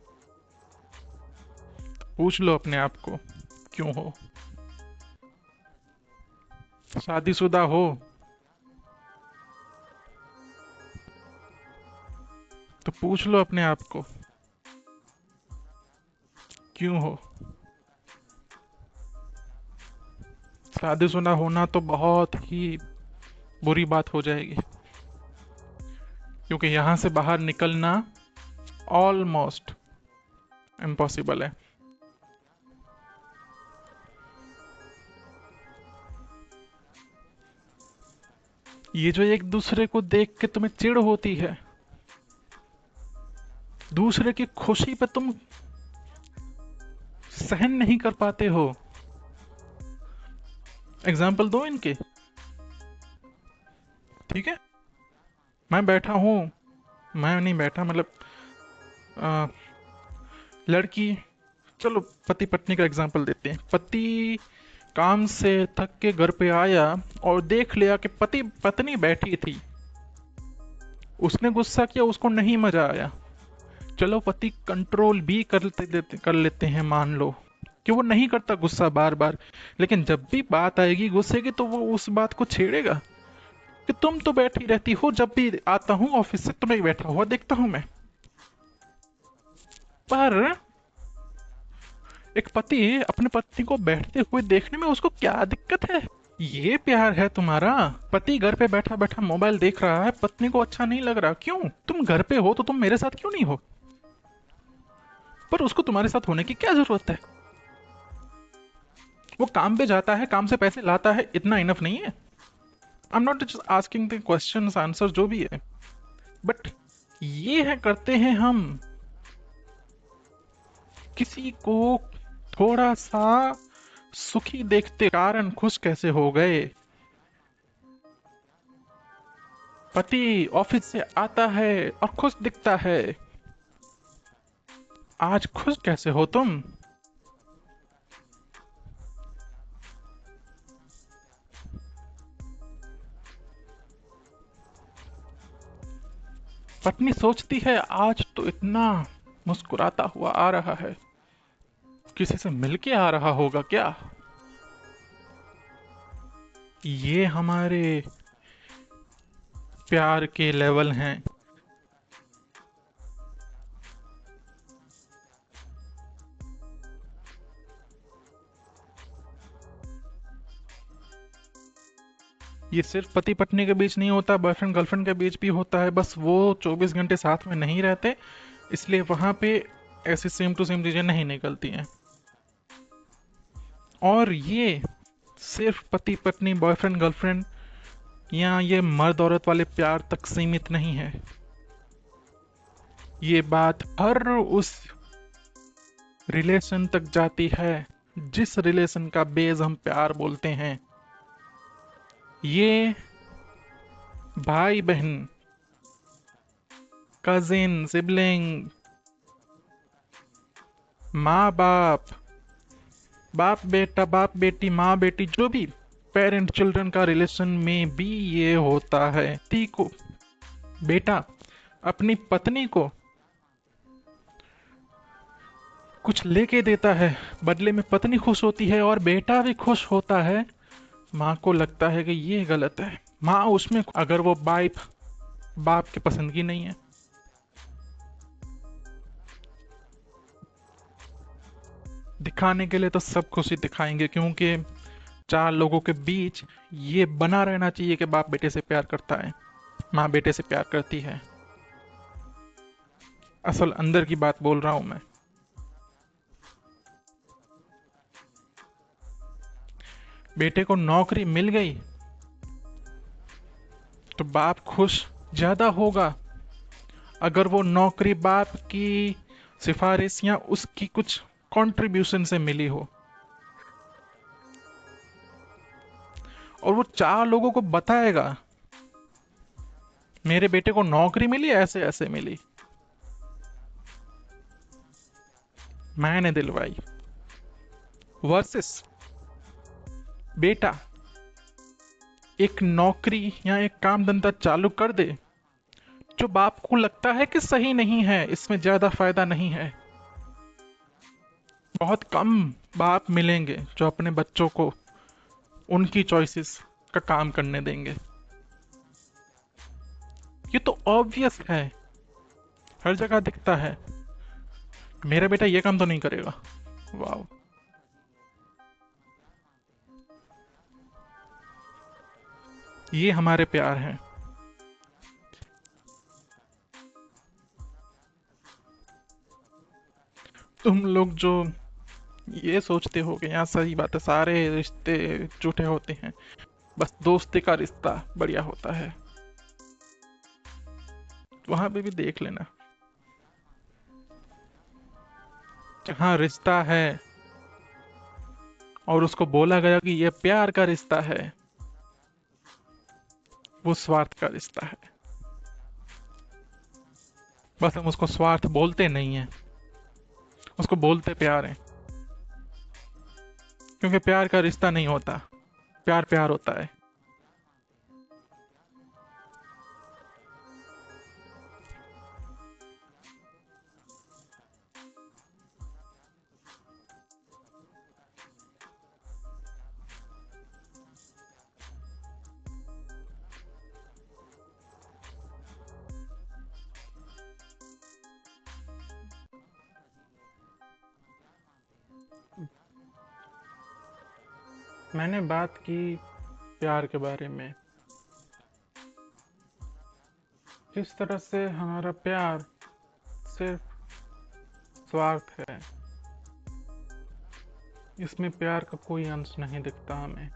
पूछ लो अपने आप को क्यों हो। शादीशुदा हो तो पूछ लो अपने आप को क्यों हो। शादीशुदा होना तो बहुत ही बुरी बात हो जाएगी, क्योंकि यहां से बाहर निकलना ऑलमोस्ट इम्पॉसिबल है। ये जो एक दूसरे को देख के तुम्हें चिढ़ होती है, दूसरे की खुशी पे तुम सहन नहीं कर पाते हो। एग्जाम्पल दो इनके। ठीक है, मैं बैठा हूं, मैं नहीं बैठा मतलब आ, लड़की, चलो पति पत्नी का एग्जाम्पल देते हैं। पति काम से थक के घर पे आया और देख लिया कि पति पत्नी बैठी थी। उसने गुस्सा किया, उसको नहीं मजा आया। चलो पति कंट्रोल भी कर लेते हैं, मान लो कि वो नहीं करता गुस्सा बार बार, लेकिन जब भी बात आएगी गुस्से की तो वो उस बात को छेड़ेगा कि तुम तो बैठी रहती हो, जब भी आता हूं ऑफिस से तुम्हें बैठा हुआ देखता हूं मैं। पर एक पति अपने पत्नी को बैठते हुए देखने में उसको क्या दिक्कत है? ये प्यार है तुम्हारा? पति घर पे बैठा बैठा मोबाइल देख रहा है, पत्नी को अच्छा नहीं लग रहा, क्यों? तुम घर पे हो तो तुम मेरे साथ क्यों नहीं हो? पर उसको तुम्हारे साथ होने की क्या जरूरत है? वो काम पे जाता है, काम से पैसे लाता है, इतना इनफ नहीं है? I am not just asking the question answer जो भी है, बट ये है करते हैं हम। किसी को थोड़ा सा सुखी देखते कारण खुश कैसे हो गए? पति ऑफिस से आता है और खुश दिखता है, आज खुश कैसे हो तुम? पत्नी सोचती है आज तो इतना मुस्कुराता हुआ आ रहा है, किसी से मिलके आ रहा होगा क्या? ये हमारे प्यार के लेवल हैं। ये सिर्फ पति पत्नी के बीच नहीं होता, बॉयफ्रेंड गर्लफ्रेंड के बीच भी होता है, बस वो 24 घंटे साथ में नहीं रहते, इसलिए वहां पे ऐसी सेम टू सेम चीजें नहीं निकलती हैं। और ये सिर्फ पति पत्नी, बॉयफ्रेंड गर्लफ्रेंड या ये मर्द औरत वाले प्यार तक सीमित नहीं है। ये बात हर उस रिलेशन तक जाती है जिस रिलेशन का बेस हम प्यार बोलते हैं। ये भाई बहन, कजिन, सिबलिंग, माँ बाप, बाप बेटा, बाप बेटी, माँ बेटी, जो भी पेरेंट चिल्ड्रन का रिलेशन में भी ये होता है। पति को, बेटा अपनी पत्नी को कुछ लेके देता है, बदले में पत्नी खुश होती है और बेटा भी खुश होता है। माँ को लगता है कि ये गलत है। माँ उसमें, अगर वो बाप की पसंद की नहीं है, दिखाने के लिए तो सब खुशी दिखाएंगे, क्योंकि चार लोगों के बीच ये बना रहना चाहिए कि बाप बेटे से प्यार करता है, माँ बेटे से प्यार करती है। असल अंदर की बात बोल रहा हूं मैं। बेटे को नौकरी मिल गई तो बाप खुश ज्यादा होगा। अगर वो नौकरी बाप की सिफारिश या उसकी कुछ कंट्रीब्यूशन से मिली हो, और वो चार लोगों को बताएगा मेरे बेटे को नौकरी मिली, ऐसे ऐसे मिली, मैंने दिलवाई, वर्सेस बेटा एक नौकरी या एक काम धंधा चालू कर दे जो बाप को लगता है कि सही नहीं है, इसमें ज्यादा फायदा नहीं है। बहुत कम बाप मिलेंगे जो अपने बच्चों को उनकी चॉइसेस का काम करने देंगे। ये तो ऑब्वियस है, हर जगह दिखता है। मेरा बेटा ये काम तो नहीं करेगा, वाह। ये हमारे प्यार हैं। तुम लोग जो ये सोचते हो कि यहाँ सही बात है, सारे रिश्ते झूठे होते हैं, बस दोस्ती का रिश्ता बढ़िया होता है, वहां पे भी देख लेना। जहाँ रिश्ता है और उसको बोला गया कि ये प्यार का रिश्ता है, वो स्वार्थ का रिश्ता है। बस हम उसको स्वार्थ बोलते नहीं है, उसको बोलते प्यार है, क्योंकि प्यार का रिश्ता नहीं होता, प्यार प्यार होता है। मैंने बात की प्यार के बारे में, किस तरह से हमारा प्यार सिर्फ स्वार्थ है, इसमें प्यार का कोई अंश नहीं दिखता हमें।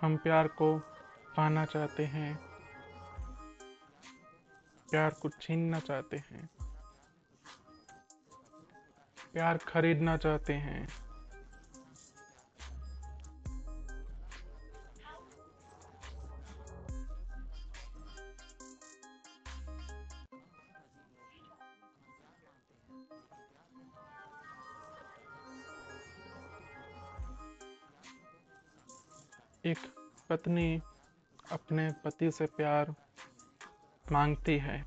हम प्यार को पाना चाहते हैं, प्यार को छीनना चाहते हैं, प्यार खरीदना चाहते हैं। एक पत्नी अपने पति से प्यार मांगती है,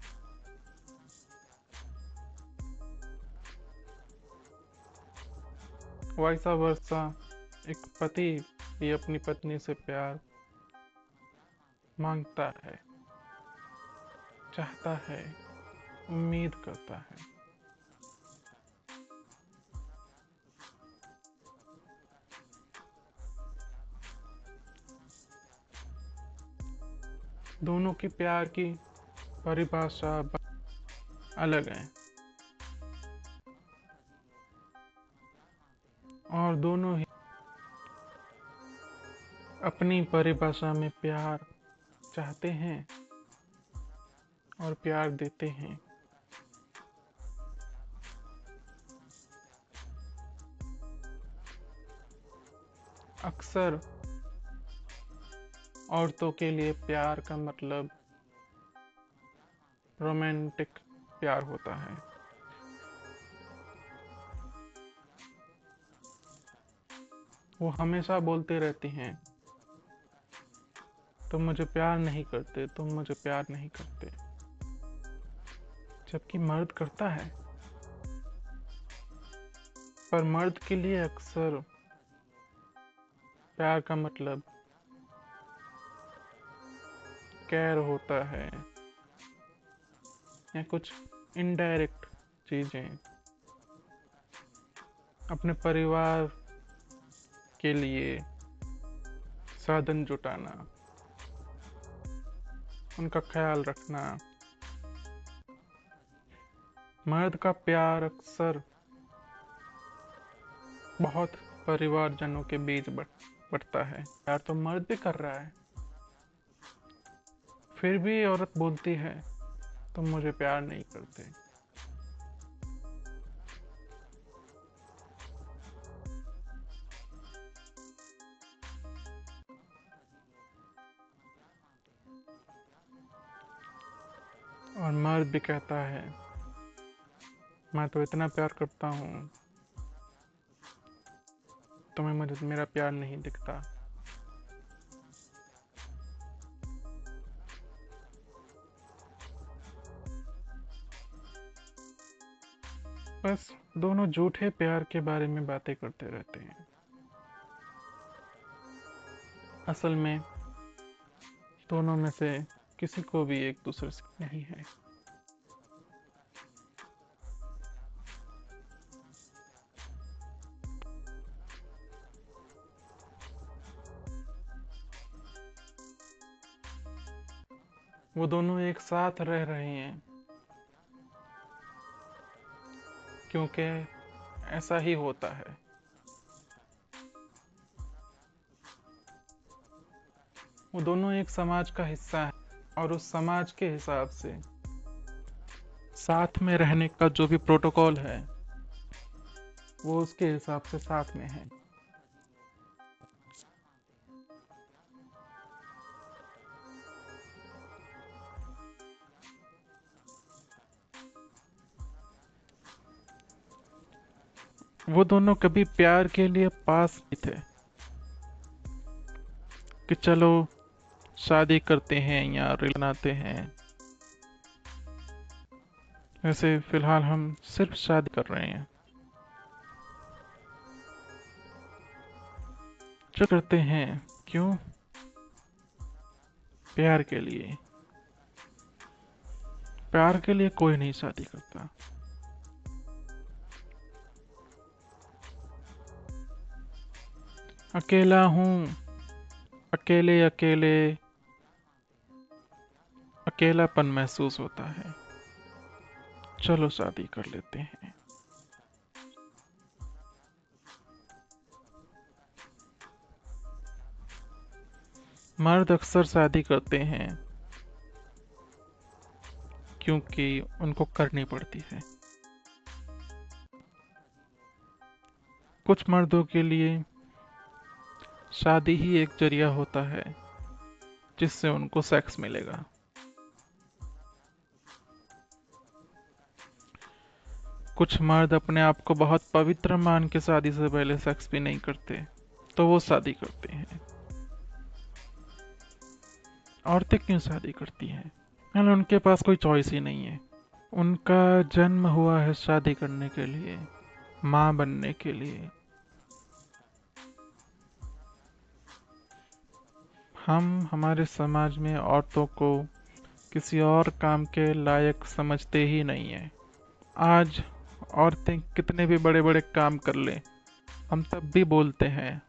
वैसा वर्षा एक पति भी अपनी पत्नी से प्यार मांगता है, चाहता है, उम्मीद करता है। दोनों की प्यार की परिभाषा अलग है, और दोनों ही अपनी परिभाषा में प्यार चाहते हैं और प्यार देते हैं। अक्सर औरतों के लिए प्यार का मतलब रोमांटिक प्यार होता है। वो हमेशा बोलते रहती हैं तुम मुझे प्यार नहीं करते, तुम मुझे प्यार नहीं करते। जबकि मर्द करता है, पर मर्द के लिए अक्सर प्यार का मतलब केयर होता है, या कुछ इनडायरेक्ट चीजें। अपने परिवार के लिए साधन जुटाना, उनका ख्याल रखना। मर्द का प्यार अक्सर बहुत परिवारजनों के बीच बढ़ता है। प्यार तो मर्द भी कर रहा है, फिर भी औरत बोलती है तुम मुझे प्यार नहीं करते। और मर्द भी कहता है मैं तो इतना प्यार करता हूँ, तुम्हें मुझे मेरा प्यार नहीं दिखता। बस दोनों झूठे प्यार के बारे में बातें करते रहते हैं। असल में दोनों में से किसी को भी एक दूसरे से नहीं है। वो दोनों एक साथ रह रहे हैं क्योंकि ऐसा ही होता है। वो दोनों एक समाज का हिस्सा है, और उस समाज के हिसाब से साथ में रहने का जो भी प्रोटोकॉल है वो उसके हिसाब से साथ में है। वो दोनों कभी प्यार के लिए पास नहीं थे कि चलो शादी करते हैं या रिल बनाते हैं। वैसे फिलहाल हम सिर्फ शादी कर रहे हैं। जो करते हैं, क्यों? प्यार के लिए। प्यार के लिए कोई नहीं शादी करता। अकेला हूँ, अकेले अकेले अकेलापन महसूस होता है, चलो शादी कर लेते हैं। मर्द अक्सर शादी करते हैं क्योंकि उनको करनी पड़ती है। कुछ मर्दों के लिए शादी ही एक जरिया होता है जिससे उनको सेक्स मिलेगा। कुछ मर्द अपने आप को बहुत पवित्र मान के शादी से पहले सेक्स भी नहीं करते, तो वो शादी करते हैं। औरतें क्यों शादी करती हैं? मतलब उनके पास कोई चॉइस ही नहीं है। उनका जन्म हुआ है शादी करने के लिए, माँ बनने के लिए। हम हमारे समाज में औरतों को किसी और काम के लायक समझते ही नहीं है। आज औरतें कितने भी बड़े बड़े काम कर लें, हम तब भी बोलते हैं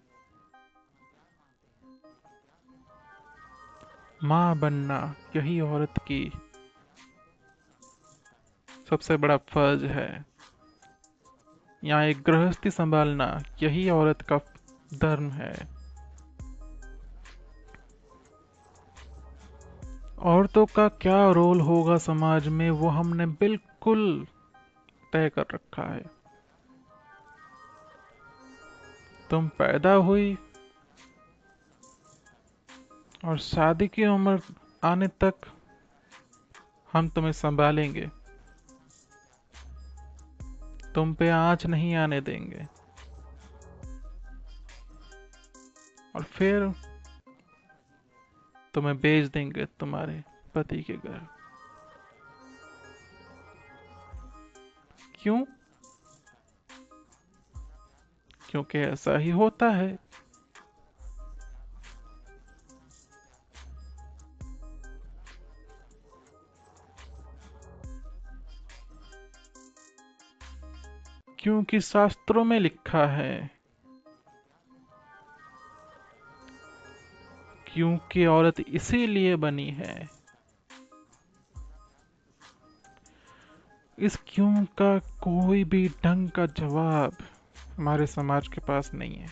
माँ बनना यही औरत की सबसे बड़ा फर्ज है, या एक गृहस्थी संभालना यही औरत का धर्म है। औरतों का क्या रोल होगा समाज में, वो हमने बिल्कुल तय कर रखा है। तुम पैदा हुई और शादी की उम्र आने तक हम तुम्हें संभालेंगे, तुम पे आंच नहीं आने देंगे। और फिर तुम्हें भेज देंगे तुम्हारे पति के घर। क्यों? क्योंकि ऐसा ही होता है। क्योंकि शास्त्रों में लिखा है। क्योंकि औरत इसीलिए बनी है। इस क्यों का कोई भी ढंग का जवाब हमारे समाज के पास नहीं है।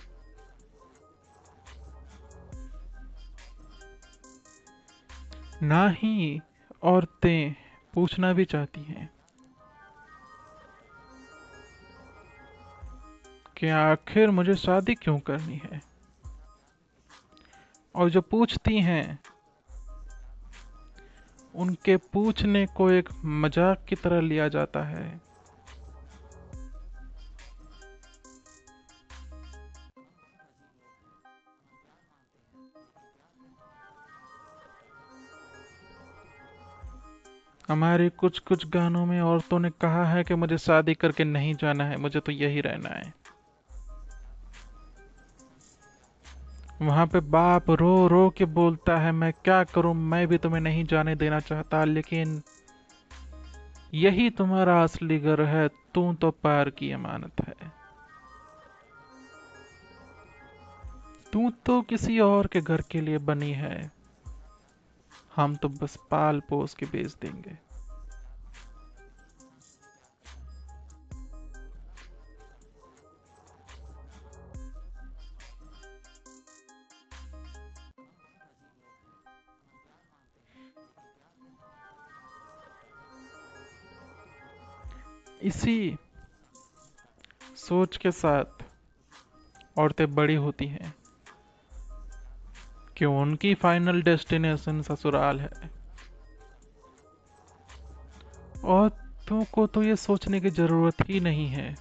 ना ही औरतें पूछना भी चाहती हैं कि आखिर मुझे शादी क्यों करनी है। और जो पूछती हैं उनके पूछने को एक मजाक की तरह लिया जाता है। हमारे कुछ कुछ गानों में औरतों ने कहा है कि मुझे शादी करके नहीं जाना है, मुझे तो यही रहना है। वहां पे बाप रो रो के बोलता है, मैं क्या करूं, मैं भी तुम्हें नहीं जाने देना चाहता, लेकिन यही तुम्हारा असली घर है, तू तो प्यार की अमानत है। तू तो किसी और के घर के लिए बनी है, हम तो बस पाल पोस के बेच देंगे। इसी सोच के साथ औरतें बड़ी होती हैं कि उनकी फाइनल डेस्टिनेशन ससुराल है। औरतों को तो ये सोचने की जरूरत ही नहीं है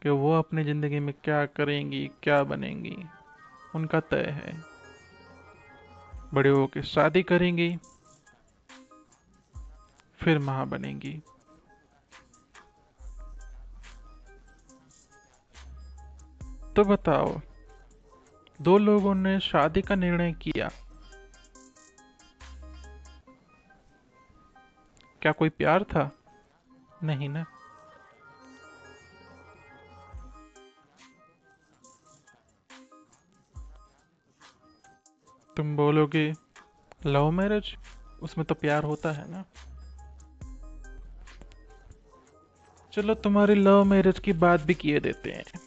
कि वो अपनी जिंदगी में क्या करेंगी, क्या बनेंगी। उनका तय है, बड़े होके शादी करेंगी, फिर माँ बनेंगी। तो बताओ, दो लोगों ने शादी का निर्णय किया, क्या कोई प्यार था? नहीं ना। तुम बोलोगे लव मैरिज, उसमें तो प्यार होता है ना। चलो तुम्हारी लव मैरिज की बात भी किए देते हैं।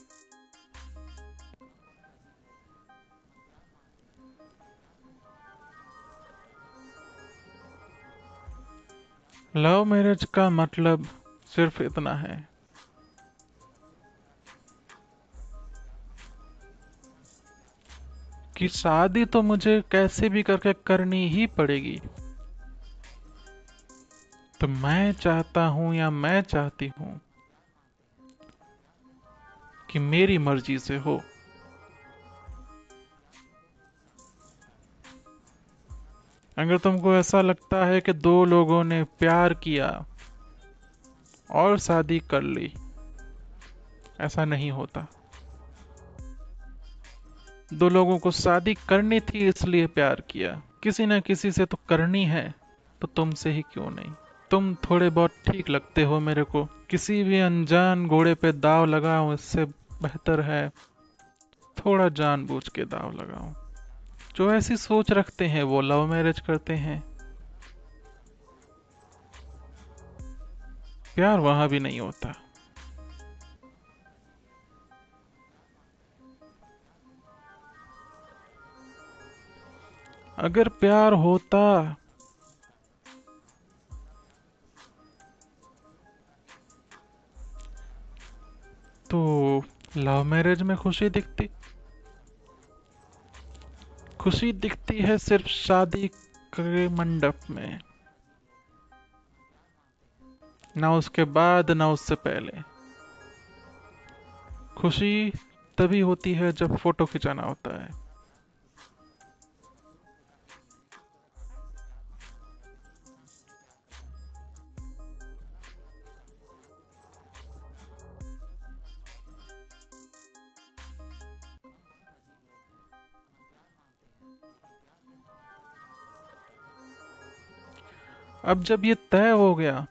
लव मैरिज का मतलब सिर्फ इतना है कि शादी तो मुझे कैसे भी करके करनी ही पड़ेगी। तो मैं चाहता हूं या मैं चाहती हूं कि मेरी मर्जी से हो। अगर तुमको ऐसा लगता है कि दो लोगों ने प्यार किया और शादी कर ली, ऐसा नहीं होता। दो लोगों को शादी करनी थी इसलिए प्यार किया, किसी न किसी से तो करनी है, तो तुमसे ही क्यों नहीं। तुम थोड़े बहुत ठीक लगते हो मेरे को, किसी भी अनजान घोड़े पे दाव लगाओ इससे बेहतर है थोड़ा जानबूझ के दाव लगाओ। जो ऐसी सोच रखते हैं वो लव मैरिज करते हैं। प्यार वहां भी नहीं होता। अगर प्यार होता तो लव मैरिज में खुशी दिखती। खुशी दिखती है सिर्फ शादी के मंडप में, ना उसके बाद ना उससे पहले। खुशी तभी होती है जब फोटो खिंचाना होता है। अब जब ये तय हो गया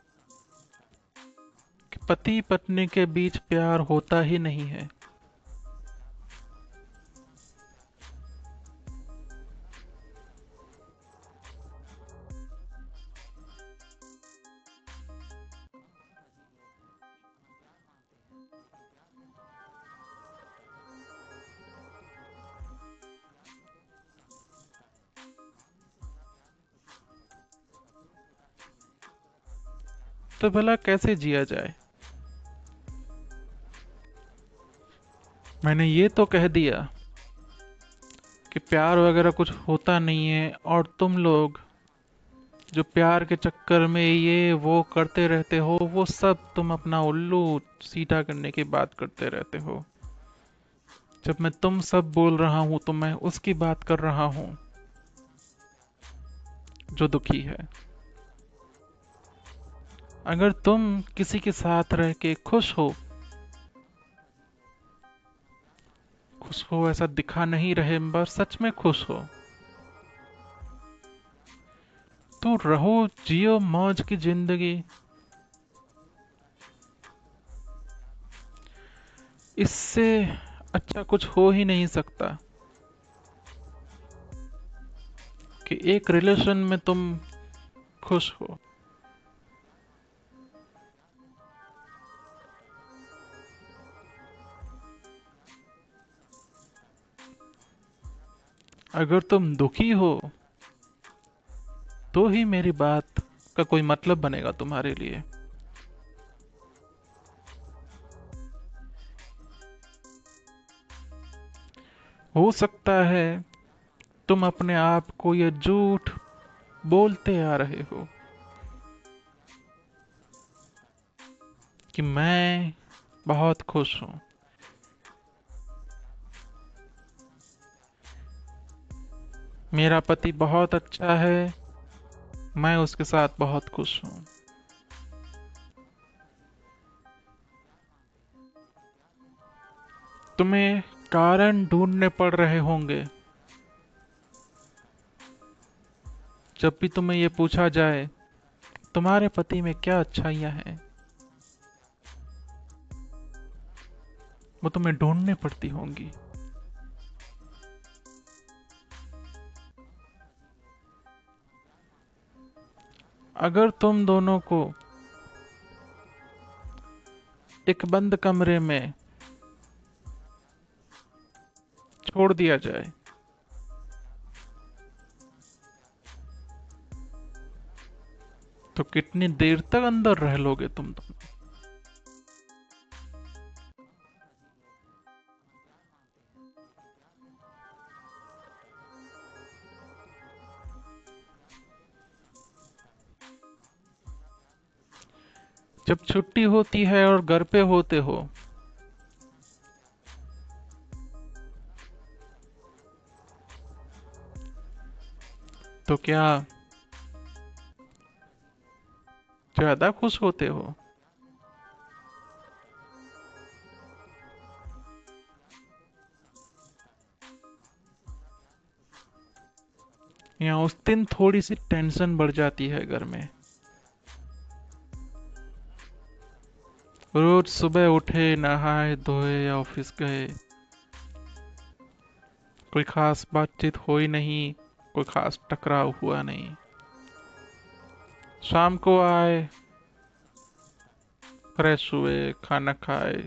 कि पति पत्नी के बीच प्यार होता ही नहीं है, तो भला कैसे जिया जाए? मैंने ये तो कह दिया कि प्यार वगैरह कुछ होता नहीं है, और तुम लोग जो प्यार के चक्कर में ये वो करते रहते हो, वो सब तुम अपना उल्लू सीधा करने की बात करते रहते हो। जब मैं तुम सब बोल रहा हूं तो मैं उसकी बात कर रहा हूं जो दुखी है। अगर तुम किसी के साथ रह के खुश हो ऐसा दिखा नहीं रहे, बस सच में खुश हो, तो रहो, जियो मौज की जिंदगी। इससे अच्छा कुछ हो ही नहीं सकता कि एक रिलेशन में तुम खुश हो। अगर तुम दुखी हो तो ही मेरी बात का कोई मतलब बनेगा तुम्हारे लिए। हो सकता है तुम अपने आप को ये झूठ बोलते आ रहे हो कि मैं बहुत खुश हूं, मेरा पति बहुत अच्छा है, मैं उसके साथ बहुत खुश हूं। तुम्हें कारण ढूंढने पड़ रहे होंगे जब भी तुम्हें ये पूछा जाए तुम्हारे पति में क्या अच्छाइयां हैं, वो तुम्हें ढूंढने पड़ती होंगी। अगर तुम दोनों को एक बंद कमरे में छोड़ दिया जाए तो कितनी देर तक अंदर रह लोगे तुम? जब छुट्टी होती है और घर पे होते हो तो क्या ज्यादा खुश होते हो, या उस दिन थोड़ी सी टेंशन बढ़ जाती है घर में? रोज सुबह उठे, नहाए धोए, ऑफिस गए, कोई खास बातचीत हुई नहीं, कोई खास टकराव हुआ नहीं, शाम को आए, फ्रेश हुए, खाना खाए,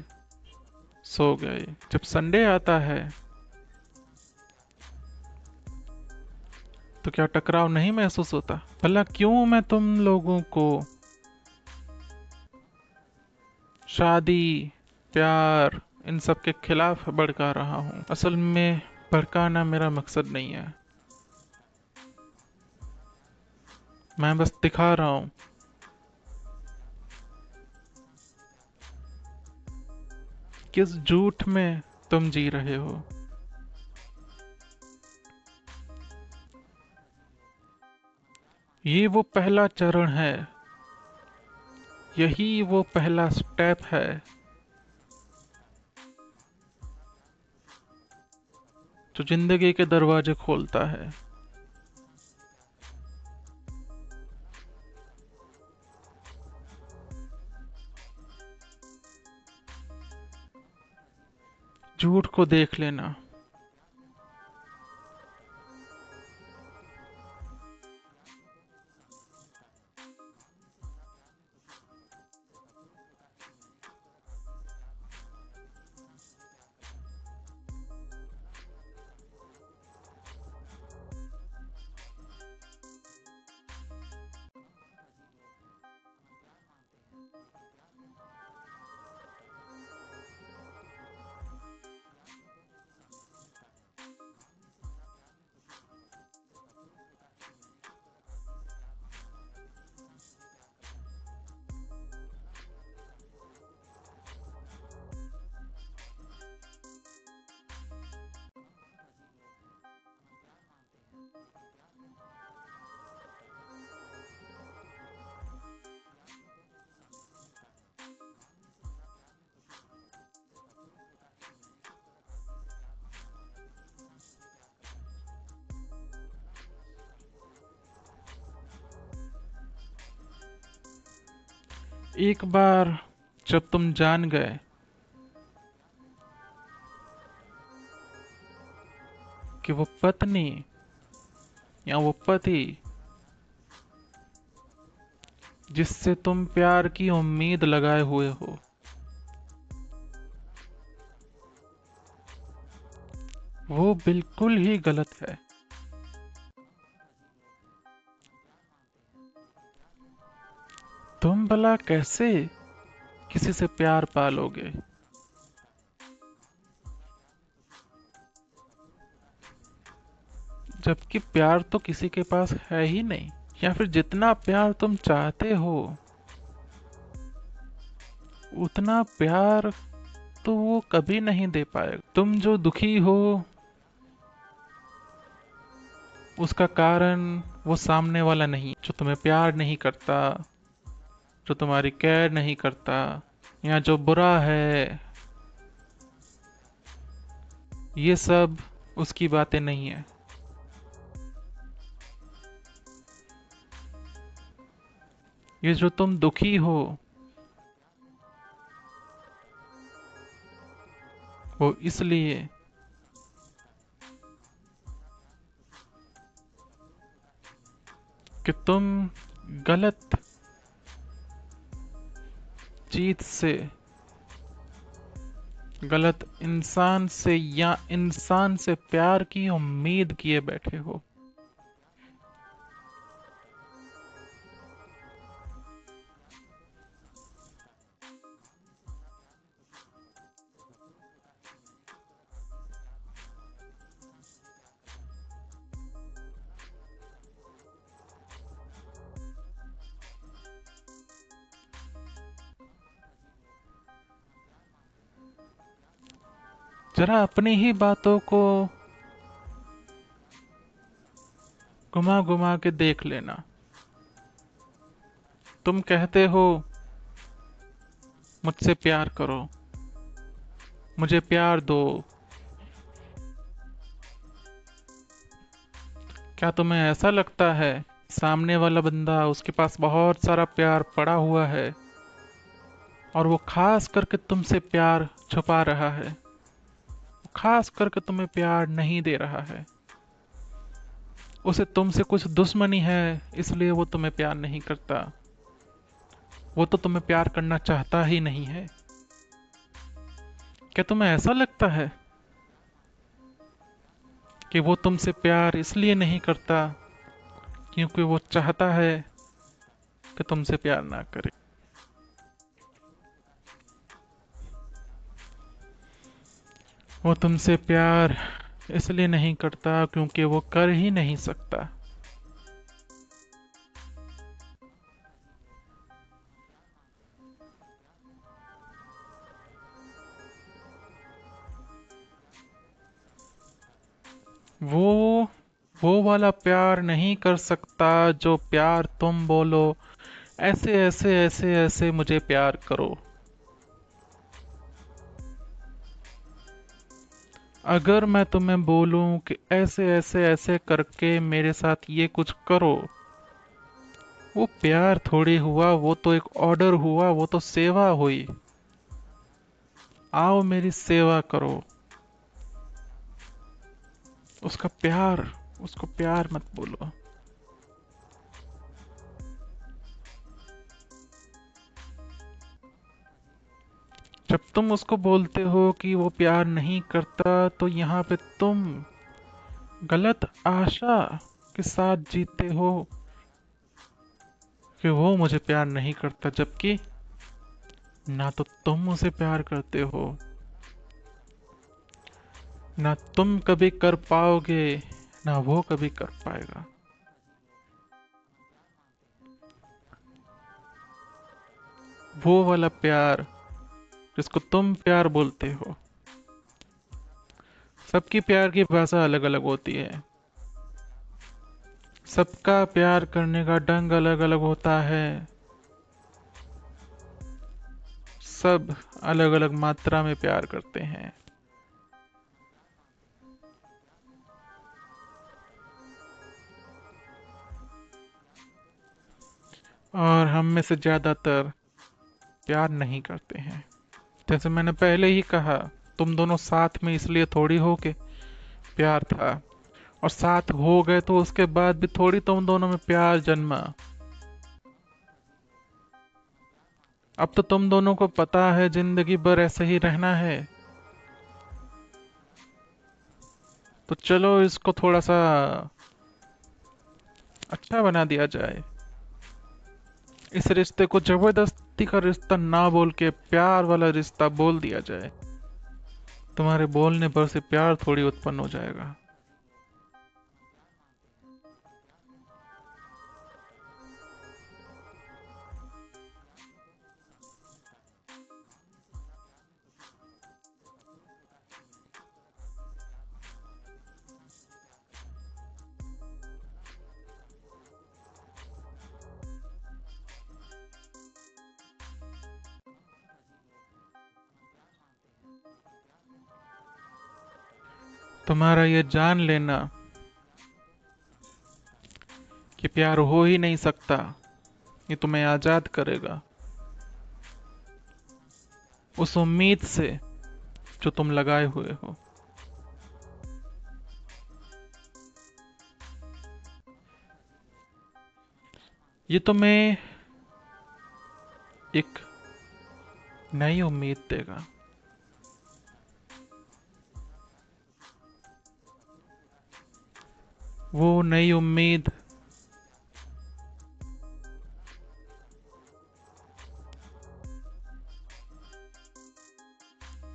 सो गए। जब संडे आता है तो क्या टकराव नहीं महसूस होता? भला क्यों मैं तुम लोगों को शादी, प्यार, इन सब के खिलाफ भड़का रहा हूँ? असल में भड़काना मेरा मकसद नहीं है, मैं बस दिखा रहा हूँ किस झूठ में तुम जी रहे हो। ये वो पहला चरण है, यही वो पहला स्टेप है जो जिंदगी के दरवाजे खोलता है। झूठ को देख लेना। एक बार जब तुम जान गए कि वो पत्नी या वो पति जिससे तुम प्यार की उम्मीद लगाए हुए हो, वो बिल्कुल ही गलत है, तुम भला कैसे किसी से प्यार पालोगे? जबकि प्यार तो किसी के पास है ही नहीं। या फिर जितना प्यार तुम चाहते हो उतना प्यार तो वो कभी नहीं दे पाएगा। तुम जो दुखी हो उसका कारण वो सामने वाला नहीं जो तुम्हें प्यार नहीं करता, जो तुम्हारी केयर नहीं करता, या जो बुरा है, ये सब उसकी बातें नहीं है। ये जो तुम दुखी हो वो इसलिए कि तुम गलत चीज से, गलत इंसान से या इंसान से प्यार की उम्मीद किए बैठे हो। जरा अपनी ही बातों को घुमा घुमा के देख लेना। तुम कहते हो मुझसे प्यार करो, मुझे प्यार दो। क्या तुम्हें ऐसा लगता है सामने वाला बंदा, उसके पास बहुत सारा प्यार पड़ा हुआ है और वो खास करके तुमसे प्यार छुपा रहा है, खास करके तुम्हें प्यार नहीं दे रहा है, उसे तुमसे कुछ दुश्मनी है इसलिए वो तुम्हें प्यार नहीं करता, वो तो तुम्हें प्यार करना चाहता ही नहीं है? क्या तुम्हें ऐसा लगता है कि वो तुमसे प्यार इसलिए नहीं करता क्योंकि वो चाहता है कि तुमसे प्यार ना करे? वो तुमसे प्यार इसलिए नहीं करता क्योंकि वो कर ही नहीं सकता। वो वो वाला प्यार नहीं कर सकता जो प्यार तुम बोलो, ऐसे ऐसे ऐसे ऐसे मुझे प्यार करो। अगर मैं तुम्हें बोलूं कि ऐसे ऐसे ऐसे करके मेरे साथ ये कुछ करो, वो प्यार थोड़ी हुआ, वो तो एक ऑर्डर हुआ, वो तो सेवा हुई। आओ मेरी सेवा करो। उसका प्यार, उसको प्यार मत बोलो। जब तुम उसको बोलते हो कि वो प्यार नहीं करता, तो यहाँ पे तुम गलत आशा के साथ जीते हो कि वो मुझे प्यार नहीं करता, जबकि ना तो तुम उसे प्यार करते हो, ना तुम कभी कर पाओगे, ना वो कभी कर पाएगा। वो वाला प्यार जिसको तुम प्यार बोलते हो, सबकी प्यार की भाषा अलग अलग होती है। सबका प्यार करने का ढंग अलग अलग होता है। सब अलग अलग मात्रा में प्यार करते हैं। और हम में से ज्यादातर प्यार नहीं करते हैं। जैसे मैंने पहले ही कहा, तुम दोनों साथ में इसलिए थोड़ी हो के प्यार था, और साथ हो गए तो उसके बाद भी थोड़ी तुम दोनों में प्यार जन्मा। अब तो तुम दोनों को पता है जिंदगी भर ऐसे ही रहना है, तो चलो इसको थोड़ा सा अच्छा बना दिया जाए। इस रिश्ते को जबरदस्ती का रिश्ता ना बोल के प्यार वाला रिश्ता बोल दिया जाए। तुम्हारे बोलने पर से प्यार थोड़ी उत्पन्न हो जाएगा। तुम्हारा ये जान लेना कि प्यार हो ही नहीं सकता, ये तुम्हें आजाद करेगा उस उम्मीद से जो तुम लगाए हुए हो। ये तुम्हें एक नई उम्मीद देगा। वो नई उम्मीद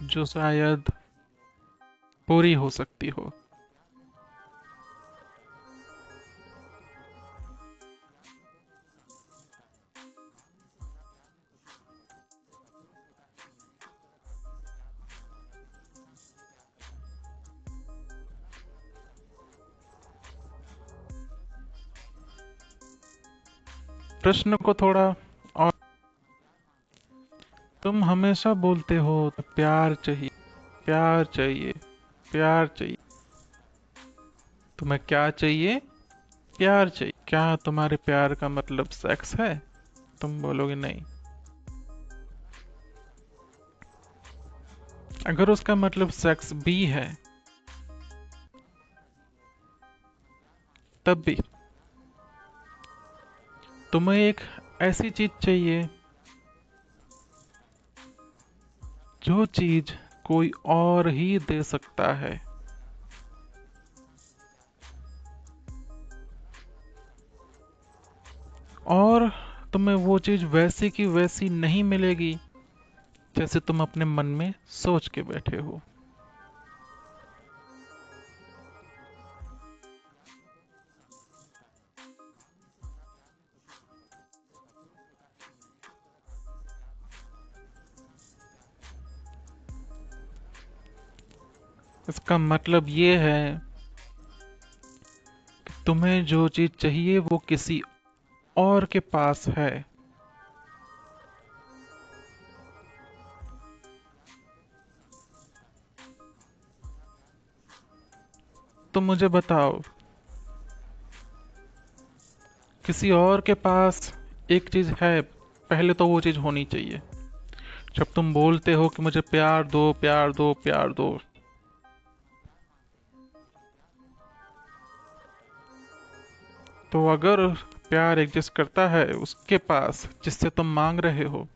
जो शायद पूरी हो सकती हो। प्रश्न को थोड़ा और, तुम हमेशा बोलते हो प्यार चाहिए, प्यार चाहिए, प्यार चाहिए। तुम्हें क्या चाहिए? प्यार चाहिए। क्या तुम्हारे प्यार का मतलब सेक्स है? तुम बोलोगे नहीं। अगर उसका मतलब सेक्स भी है, तब भी तुम्हें एक ऐसी चीज चाहिए जो चीज कोई और ही दे सकता है। और तुम्हें वो चीज वैसी की वैसी नहीं मिलेगी जैसे तुम अपने मन में सोच के बैठे हो। इसका मतलब ये है कि तुम्हें जो चीज चाहिए वो किसी और के पास है। तो मुझे बताओ, किसी और के पास एक चीज है, पहले तो वो चीज होनी चाहिए। जब तुम बोलते हो कि मुझे प्यार दो, प्यार दो, प्यार दो, तो अगर प्यार एग्जिस्ट करता है उसके पास जिससे तुम मांग रहे हो,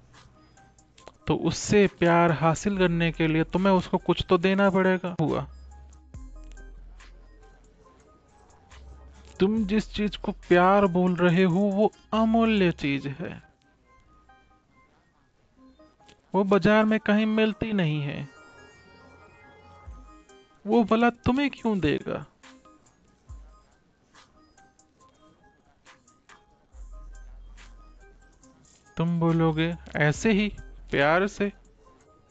तो उससे प्यार हासिल करने के लिए तुम्हें उसको कुछ तो देना पड़ेगा। हुआ तुम जिस चीज को प्यार बोल रहे हो वो अमूल्य चीज है, वो बाजार में कहीं मिलती नहीं है, वो भला तुम्हें क्यों देगा? तुम बोलोगे ऐसे ही, प्यार से।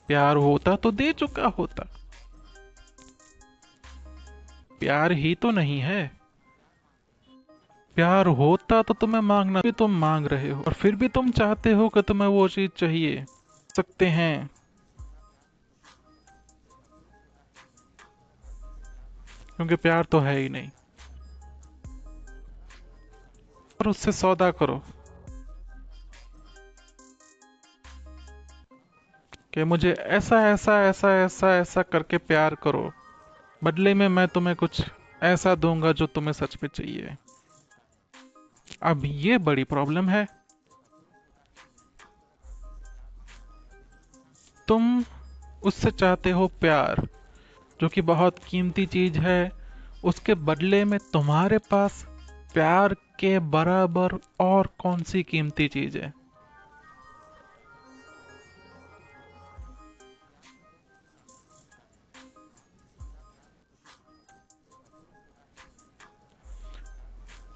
प्यार होता तो दे चुका होता। प्यार ही तो नहीं है। प्यार होता तो तुम्हें मांगना भी तुम मांग रहे हो, और फिर भी तुम चाहते हो कि तुम्हें वो चीज चाहिए। सकते हैं, क्योंकि प्यार तो है ही नहीं। और उससे सौदा करो कि मुझे ऐसा ऐसा ऐसा ऐसा ऐसा करके प्यार करो, बदले में मैं तुम्हें कुछ ऐसा दूंगा जो तुम्हें सच में चाहिए। अब ये बड़ी प्रॉब्लम है। तुम उससे चाहते हो प्यार, जो कि बहुत कीमती चीज है। उसके बदले में तुम्हारे पास प्यार के बराबर और कौन सी कीमती चीज है?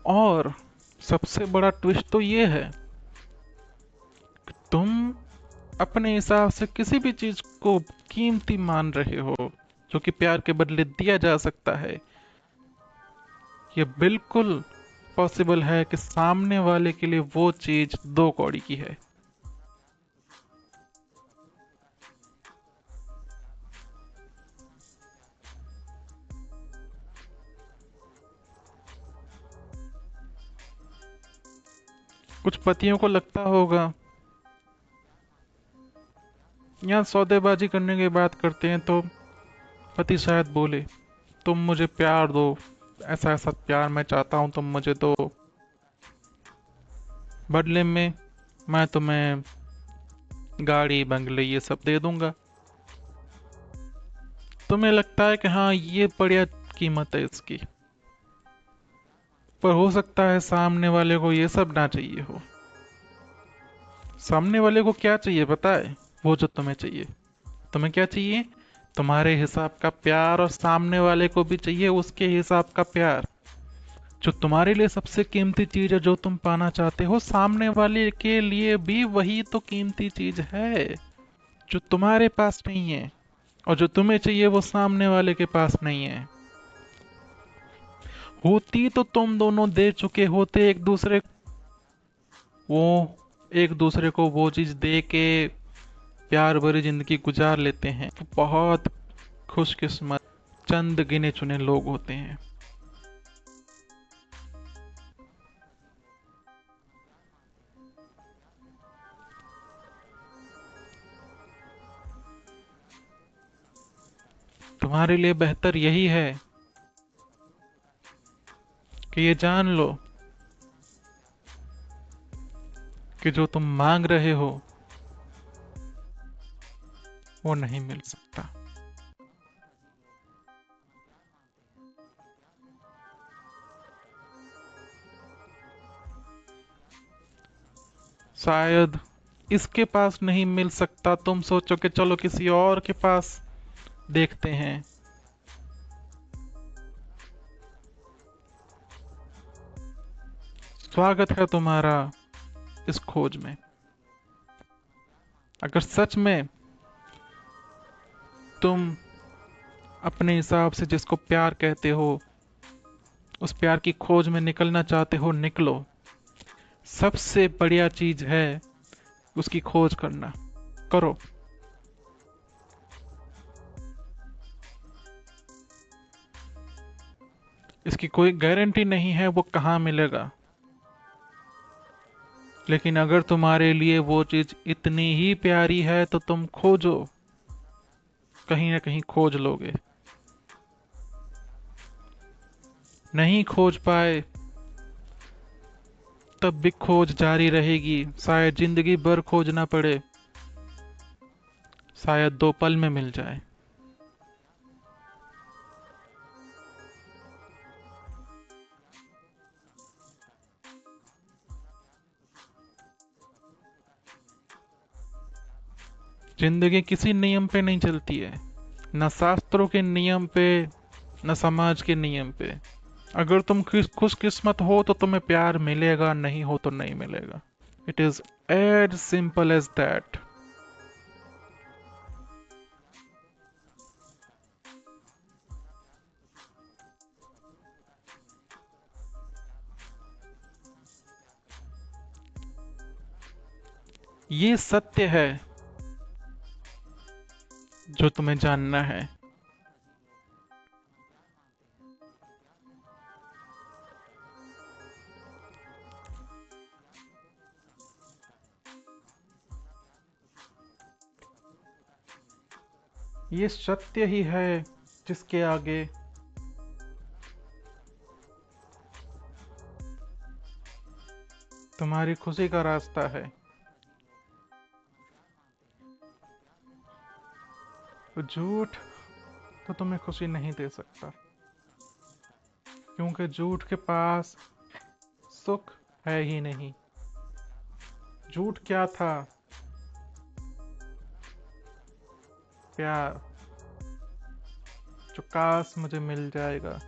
और सबसे बड़ा ट्विस्ट तो ये है, तुम अपने हिसाब से किसी भी चीज को कीमती मान रहे हो जो कि प्यार के बदले दिया जा सकता है। ये बिल्कुल पॉसिबल है कि सामने वाले के लिए वो चीज दो कौड़ी की है। कुछ पतियों को लगता होगा, यहाँ सौदेबाजी करने की बात करते हैं तो पति शायद बोले, तुम मुझे प्यार दो, ऐसा ऐसा प्यार मैं चाहता हूँ, तुम मुझे दो, बदले में मैं तुम्हें गाड़ी बंगले ये सब दे दूंगा। तुम्हें लगता है कि हाँ ये बढ़िया कीमत है इसकी, पर हो सकता है सामने वाले को ये सब ना चाहिए हो। सामने वाले को क्या चाहिए पता है? वो जो तुम्हें चाहिए। तुम्हें क्या चाहिए? तुम्हारे हिसाब का प्यार, और सामने वाले को भी चाहिए उसके हिसाब का प्यार। जो तुम्हारे लिए सबसे कीमती चीज है, जो तुम पाना चाहते हो, सामने वाले के लिए भी वही तो कीमती चीज है जो तुम्हारे पास नहीं है। और जो तुम्हें चाहिए वो सामने वाले के पास नहीं है। होती तो तुम दोनों दे चुके होते एक दूसरे वो एक दूसरे को वो चीज दे के प्यार भरी जिंदगी गुजार लेते हैं। बहुत खुशकिस्मत चंद गिने चुने लोग होते हैं। तुम्हारे लिए बेहतर यही है कि ये जान लो कि जो तुम मांग रहे हो वो नहीं मिल सकता। शायद इसके पास नहीं मिल सकता, तुम सोचो कि चलो किसी और के पास देखते हैं। स्वागत है तुम्हारा इस खोज में। अगर सच में तुम अपने हिसाब से जिसको प्यार कहते हो उस प्यार की खोज में निकलना चाहते हो, निकलो। सबसे बढ़िया चीज है उसकी खोज करना। करो। इसकी कोई गारंटी नहीं है वो कहाँ मिलेगा, लेकिन अगर तुम्हारे लिए वो चीज इतनी ही प्यारी है तो तुम खोजो, कहीं ना कहीं खोज लोगे। नहीं खोज पाए तब भी खोज जारी रहेगी, शायद जिंदगी भर खोजना पड़े, शायद 2 पल में मिल जाए। जिंदगी किसी नियम पे नहीं चलती है, न शास्त्रों के नियम पे, न समाज के नियम पे। अगर तुम खुशकिस्मत हो तो तुम्हें प्यार मिलेगा, नहीं हो तो नहीं मिलेगा। It is as simple as that. ये सत्य है जो तुम्हें जानना है। ये सत्य ही है जिसके आगे तुम्हारी खुशी का रास्ता है। तो झूठ तो तुम्हें खुशी नहीं दे सकता, क्योंकि झूठ के पास सुख है ही नहीं। झूठ क्या था? प्यार, जो काश मुझे मिल जाएगा।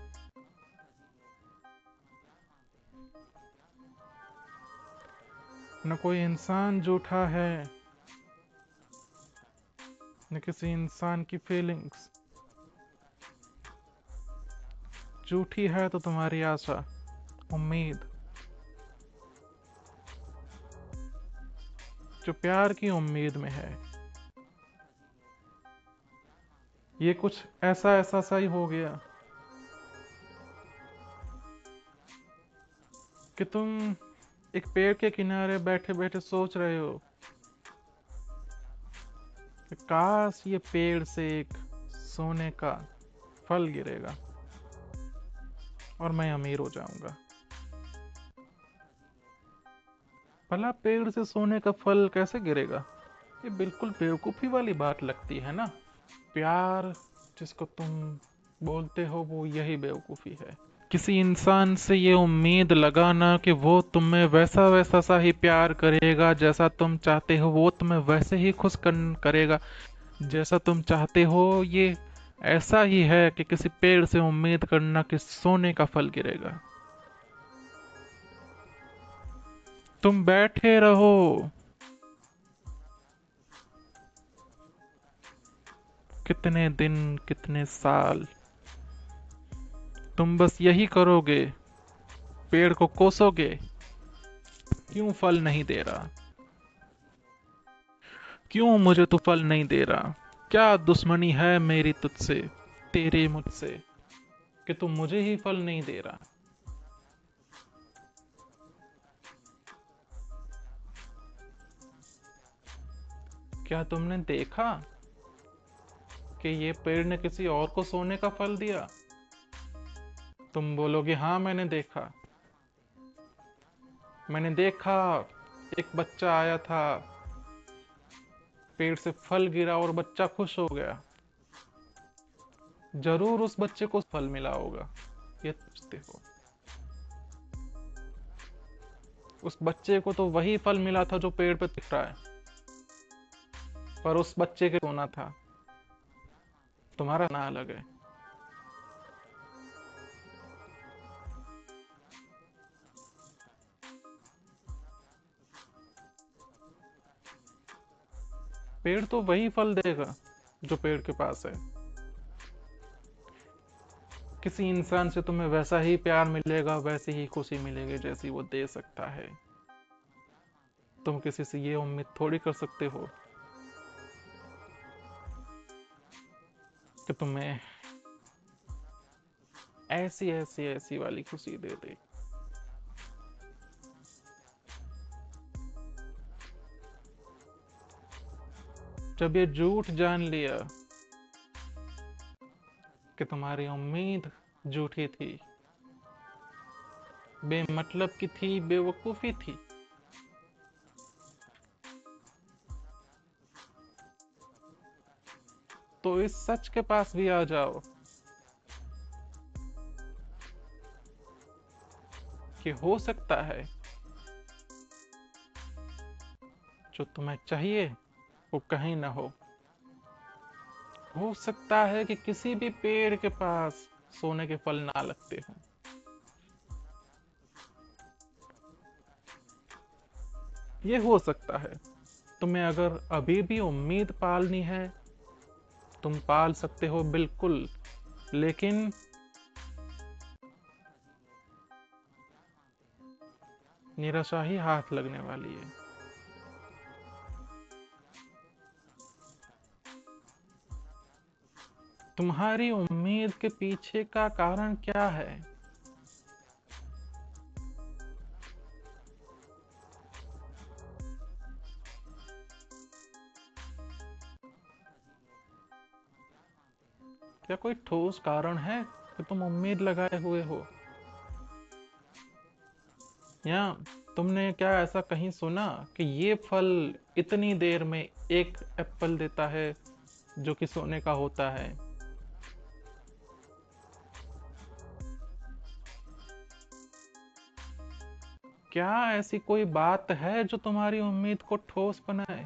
न कोई इंसान झूठा है, न किसी इंसान की फीलिंग्स। झूठी है तो तुम्हारी आशा, उम्मीद। जो प्यार की उम्मीद में है। ये कुछ ऐसा ऐसा सा ही हो गया कि तुम एक पेड़ के किनारे बैठे बैठे सोच रहे हो कि काश ये पेड़ से एक सोने का फल गिरेगा और मैं अमीर हो जाऊंगा। भला पेड़ से सोने का फल कैसे गिरेगा? ये बिल्कुल बेवकूफ़ी वाली बात लगती है ना। प्यार जिसको तुम बोलते हो वो यही बेवकूफ़ी है। किसी इंसान से ये उम्मीद लगाना कि वो तुम्हें वैसा वैसा सा ही प्यार करेगा जैसा तुम चाहते हो, वो तुम्हें वैसे ही करेगा जैसा तुम चाहते हो, ये ऐसा ही है कि किसी पेड़ से उम्मीद करना कि सोने का फल गिरेगा। तुम बैठे रहो, कितने दिन, कितने साल तुम बस यही करोगे, पेड़ को कोसोगे, क्यों फल नहीं दे रहा, क्यों मुझे तू फल नहीं दे रहा, क्या दुश्मनी है मेरी तुझसे, तेरे मुझसे, कि तू मुझे ही फल नहीं दे रहा। क्या तुमने देखा कि ये पेड़ ने किसी और को सोने का फल दिया? तुम बोलोगे हाँ मैंने देखा, मैंने देखा, एक बच्चा आया था, पेड़ से फल गिरा और बच्चा खुश हो गया। जरूर उस बच्चे को फल मिला होगा, ये सोचते हो। उस बच्चे को तो वही फल मिला था जो पेड़ पे दिख रहा है, पर उस बच्चे के सोना था, तुम्हारा ना अलग है। पेड़ तो वही फल देगा जो पेड़ के पास है। किसी इंसान से तुम्हें वैसा ही प्यार मिलेगा, वैसी ही खुशी मिलेगी जैसी वो दे सकता है। तुम किसी से ये उम्मीद थोड़ी कर सकते हो कि तुम्हें ऐसी ऐसी ऐसी वाली खुशी दे दे। जब ये झूठ जान लिया कि तुम्हारी उम्मीद झूठी थी, बेमतलब की थी, बेवकूफी थी। तो इस सच के पास भी आ जाओ कि हो सकता है जो तुम्हें चाहिए वो कहीं ना हो सकता है कि किसी भी पेड़ के पास सोने के फल ना लगते हो। ये हो सकता है। तुम्हें अगर अभी भी उम्मीद पालनी है, तुम पाल सकते हो बिल्कुल, लेकिन निराशा ही हाथ लगने वाली है। तुम्हारी उम्मीद के पीछे का कारण क्या है? क्या कोई ठोस कारण है कि तुम उम्मीद लगाए हुए हो? या तुमने क्या ऐसा कहीं सुना कि ये फल इतनी देर में एक एप्पल देता है जो कि सोने का होता है? क्या ऐसी कोई बात है जो तुम्हारी उम्मीद को ठोस बनाए,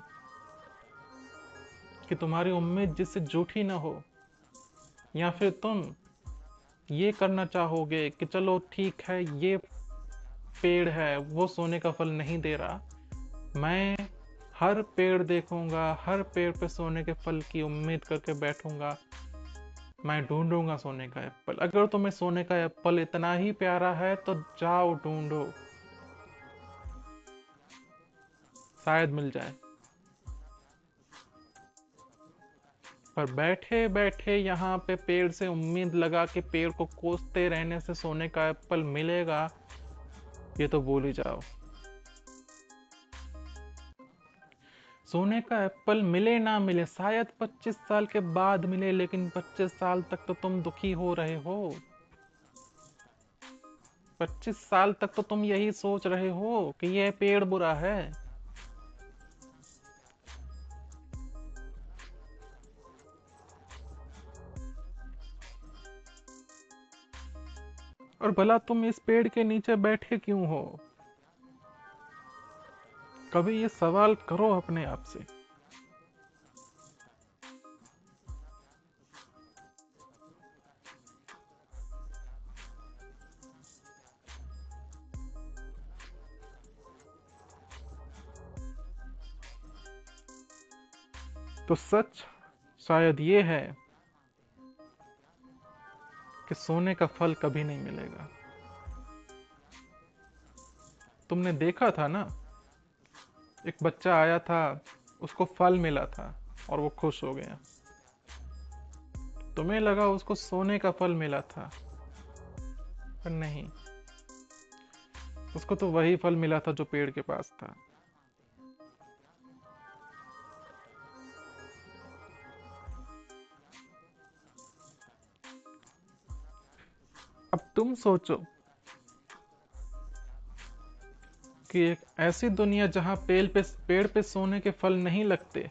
कि तुम्हारी उम्मीद जिससे झूठी ना हो? या फिर तुम ये करना चाहोगे कि चलो ठीक है, ये पेड़ है वो सोने का फल नहीं दे रहा, मैं हर पेड़ देखूंगा, हर पेड़ पे सोने के फल की उम्मीद करके बैठूंगा, मैं ढूंढूंगा सोने का एप्पल। अगर तुम्हें सोने का एप्पल इतना ही प्यारा है तो जाओ ढूंढो, शायद मिल जाए। पर बैठे बैठे यहाँ पे पेड़ से उम्मीद लगा के पेड़ को कोसते रहने से सोने का एप्पल मिलेगा, ये तो भूल ही जाओ। सोने का एप्पल मिले ना मिले, शायद 25 साल के बाद मिले, लेकिन 25 साल तक तो तुम दुखी हो रहे हो। 25 साल तक तो तुम यही सोच रहे हो कि यह पेड़ बुरा है। और भला तुम इस पेड़ के नीचे बैठे क्यों हो? कभी ये सवाल करो अपने आप से। तो सच शायद ये है कि सोने का फल कभी नहीं मिलेगा। तुमने देखा था ना, एक बच्चा आया था, उसको फल मिला था और वो खुश हो गया। तुम्हें लगा उसको सोने का फल मिला था, पर नहीं, उसको तो वही फल मिला था जो पेड़ के पास था। अब तुम सोचो कि एक ऐसी दुनिया जहां पेड़ पे सोने के फल नहीं लगते,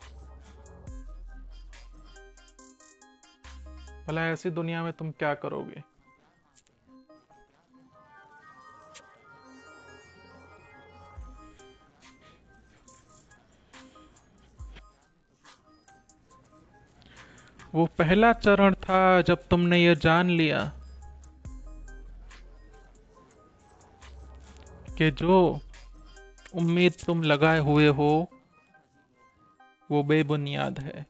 भला ऐसी दुनिया में तुम क्या करोगे? वो पहला चरण था जब तुमने ये जान लिया कि जो उम्मीद तुम लगाए हुए हो वो बेबुनियाद है।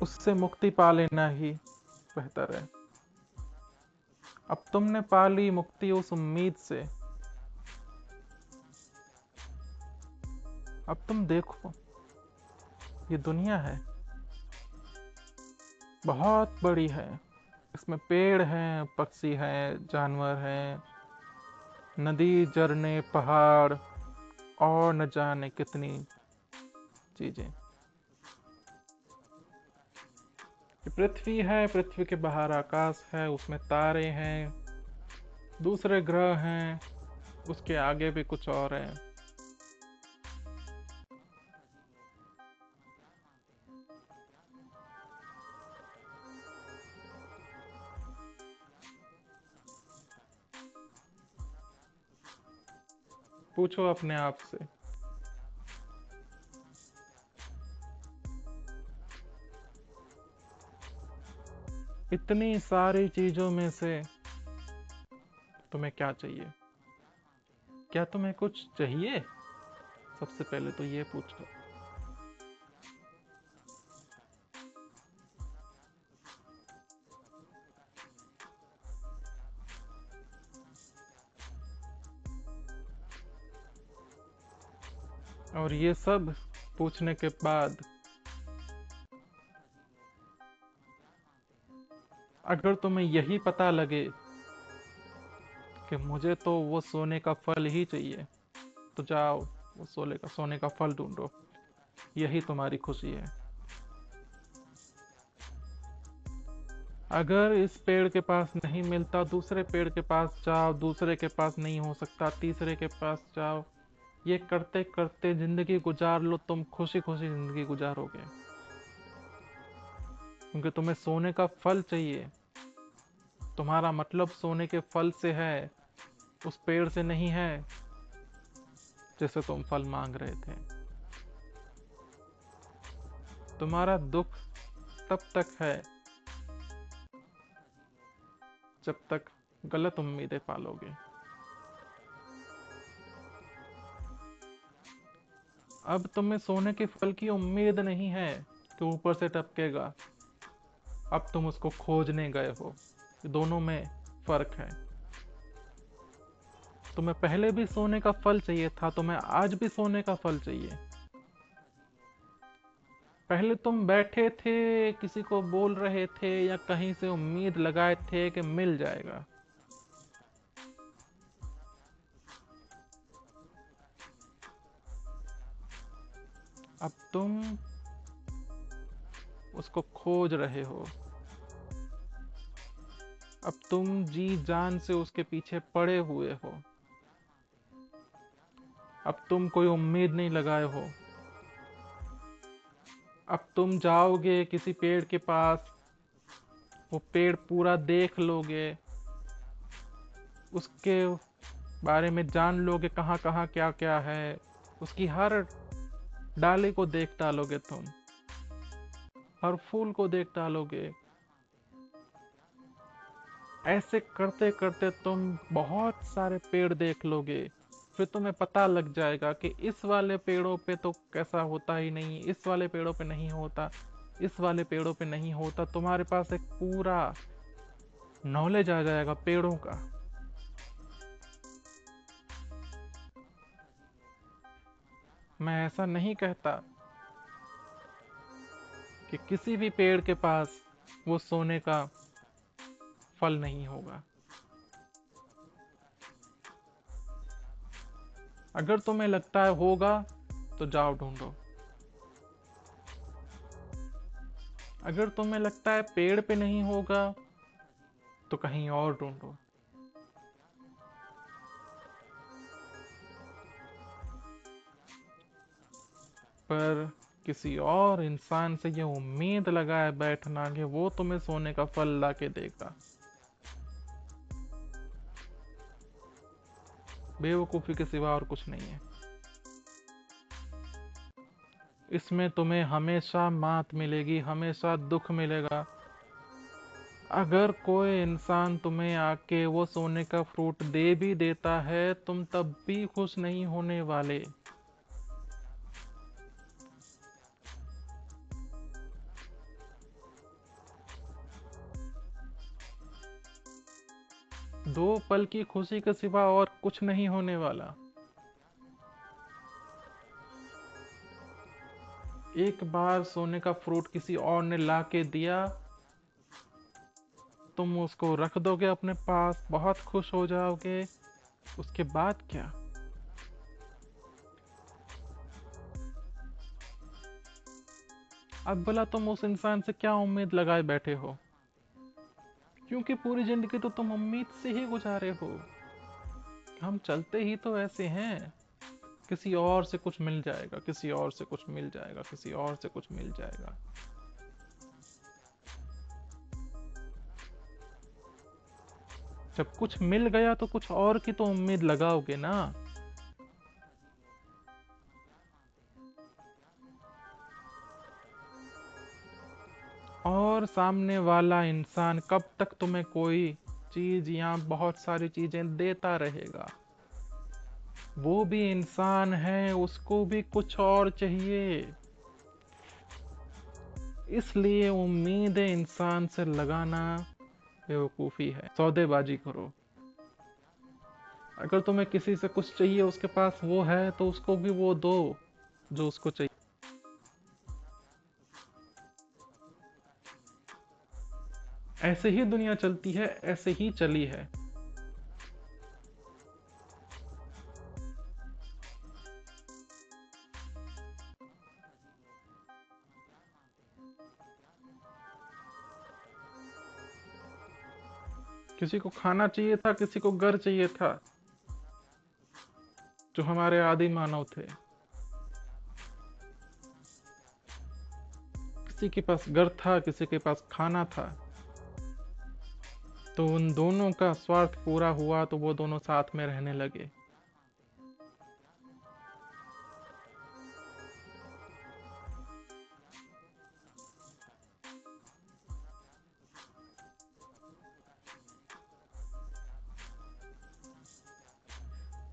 उससे मुक्ति पा लेना ही बेहतर है। अब तुमने पा ली मुक्ति उस उम्मीद से। अब तुम देखो, ये दुनिया है, बहुत बड़ी है। इसमें पेड़ हैं, पक्षी हैं, जानवर हैं, नदी, झरने, पहाड़ और न जाने कितनी चीजें। कि पृथ्वी है, पृथ्वी के बाहर आकाश है, उसमें तारे हैं, दूसरे ग्रह हैं, उसके आगे भी कुछ और है। पूछो अपने आप से। इतनी सारी चीजों में से तुम्हें क्या चाहिए? क्या तुम्हें कुछ चाहिए? सबसे पहले तो ये पूछो। और ये सब पूछने के बाद अगर तुम्हें यही पता लगे कि मुझे तो वो सोने का फल ही चाहिए, तो जाओ वो सोने का फल ढूंढो। यही तुम्हारी खुशी है। अगर इस पेड़ के पास नहीं मिलता, दूसरे पेड़ के पास जाओ, दूसरे के पास नहीं हो सकता, तीसरे के पास जाओ। ये करते करते जिंदगी गुजार लो, तुम खुशी खुशी जिंदगी गुजारोगे। क्योंकि तुम्हें सोने का फल चाहिए। तुम्हारा मतलब सोने के फल से है, उस पेड़ से नहीं है जिसे तुम फल मांग रहे थे। तुम्हारा दुख तब तक है जब तक गलत उम्मीदें पालोगे। अब तुम्हें सोने के फल की उम्मीद नहीं है कि ऊपर से टपकेगा। अब तुम उसको खोजने गए हो। दोनों में फर्क है। तुम्हें पहले भी सोने का फल चाहिए था, तुम्हें आज भी सोने का फल चाहिए। पहले तुम बैठे थे, किसी को बोल रहे थे या कहीं से उम्मीद लगाए थे कि मिल जाएगा। अब तुम उसको खोज रहे हो। अब तुम जी जान से उसके पीछे पड़े हुए हो। अब तुम कोई उम्मीद नहीं लगाए हो। अब तुम जाओगे किसी पेड़ के पास, वो पेड़ पूरा देख लोगे, उसके बारे में जान लोगे कहाँ कहाँ क्या क्या है, उसकी हर डाली को देख डालोगे तुम, हर फूल को देख डालोगे। ऐसे करते करते तुम बहुत सारे पेड़ देख लोगे। फिर तुम्हें पता लग जाएगा कि इस वाले पेड़ों पे तो कैसा होता ही नहीं, इस वाले पेड़ों पे नहीं होता, इस वाले पेड़ों पे नहीं होता। तुम्हारे पास एक पूरा नॉलेज आ जाएगा पेड़ों का। मैं ऐसा नहीं कहता कि किसी भी पेड़ के पास वो सोने का फल नहीं होगा। अगर तुम्हें लगता है होगा, तो जाओ ढूंढो। अगर तुम्हें लगता है पेड़ पे नहीं होगा, तो कहीं और ढूंढो। पर किसी और इंसान से ये उम्मीद लगाए बैठना कि वो तुम्हें सोने का फल ला के देगा, बेवकूफ़ी के सिवा और कुछ नहीं है। इसमें तुम्हें हमेशा मात मिलेगी, हमेशा दुख मिलेगा। अगर कोई इंसान तुम्हें आके वो सोने का फ्रूट दे भी देता है, तुम तब भी खुश नहीं होने वाले। दो पल की खुशी के सिवा और कुछ नहीं होने वाला। एक बार सोने का फ्रूट किसी और ने ला के दिया, तुम उसको रख दोगे अपने पास, बहुत खुश हो जाओगे। उसके बाद क्या? अब भला तुम उस इंसान से क्या उम्मीद लगाए बैठे हो? क्योंकि पूरी जिंदगी तो तुम उम्मीद से ही गुजारे हो। हम चलते ही तो ऐसे हैं, किसी और से कुछ मिल जाएगा, किसी और से कुछ मिल जाएगा, किसी और से कुछ मिल जाएगा। जब कुछ मिल गया तो कुछ और की तो उम्मीद लगाओगे ना। और सामने वाला इंसान कब तक तुम्हें कोई चीज या बहुत सारी चीजें देता रहेगा? वो भी इंसान है, उसको भी कुछ और चाहिए। इसलिए उम्मीदें इंसान से लगाना बेवकूफ़ी है। सौदेबाजी करो। अगर तुम्हें किसी से कुछ चाहिए, उसके पास वो है, तो उसको भी वो दो जो उसको चाहिए। ऐसे ही दुनिया चलती है, ऐसे ही चली है। किसी को खाना चाहिए था, किसी को घर चाहिए था, जो हमारे आदि मानव थे। किसी के पास घर था, किसी के पास खाना था। तो उन दोनों का स्वार्थ पूरा हुआ तो वो दोनों साथ में रहने लगे।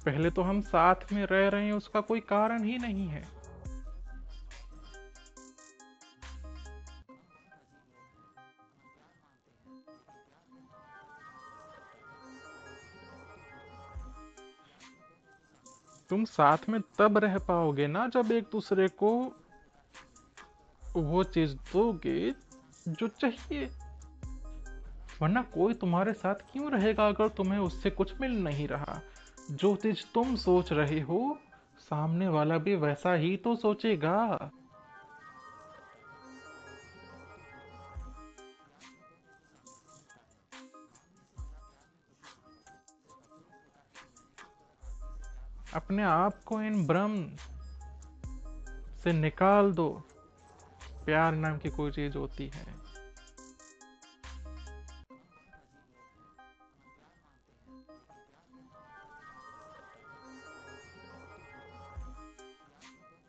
पहले तो हम साथ में रह रहे हैं, उसका कोई कारण ही नहीं है। तुम साथ में तब रह पाओगे ना जब एक दूसरे को वो चीज दोगे जो चाहिए। वरना कोई तुम्हारे साथ क्यों रहेगा अगर तुम्हें उससे कुछ मिल नहीं रहा? जो चीज तुम सोच रहे हो, सामने वाला भी वैसा ही तो सोचेगा। अपने आप को इन भ्रम से निकाल दो। प्यार नाम की कोई चीज होती है।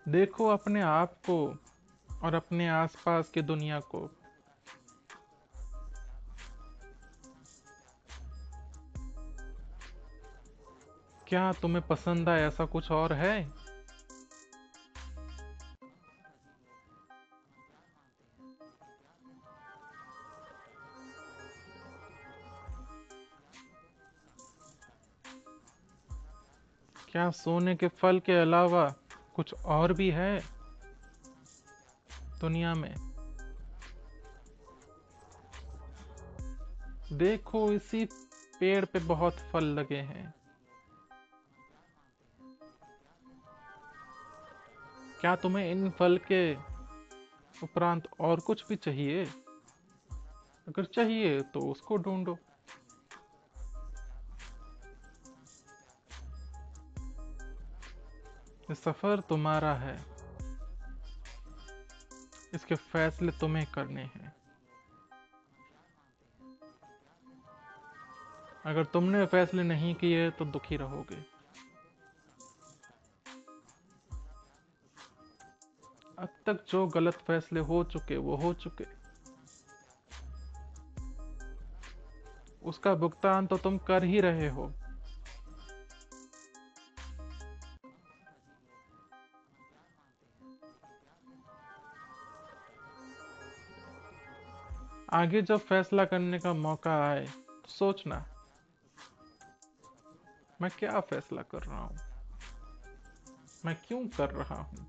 देखो अपने आप को और अपने आसपास की दुनिया को। क्या तुम्हें पसंद आए ऐसा कुछ और है? क्या सोने के फल के अलावा कुछ और भी है दुनिया में? देखो इसी पेड़ पे बहुत फल लगे हैं। क्या तुम्हें इन फल के उपरांत और कुछ भी चाहिए? अगर चाहिए तो उसको ढूंढो। ये सफर तुम्हारा है, इसके फैसले तुम्हें करने हैं। अगर तुमने फैसले नहीं किए तो दुखी रहोगे। अब तक जो गलत फैसले हो चुके वो हो चुके। उसका भुगतान तो तुम कर ही रहे हो। आगे जब फैसला करने का मौका आए तो सोचना, मैं क्या फैसला कर रहा हूँ, मैं क्यों कर रहा हूँ।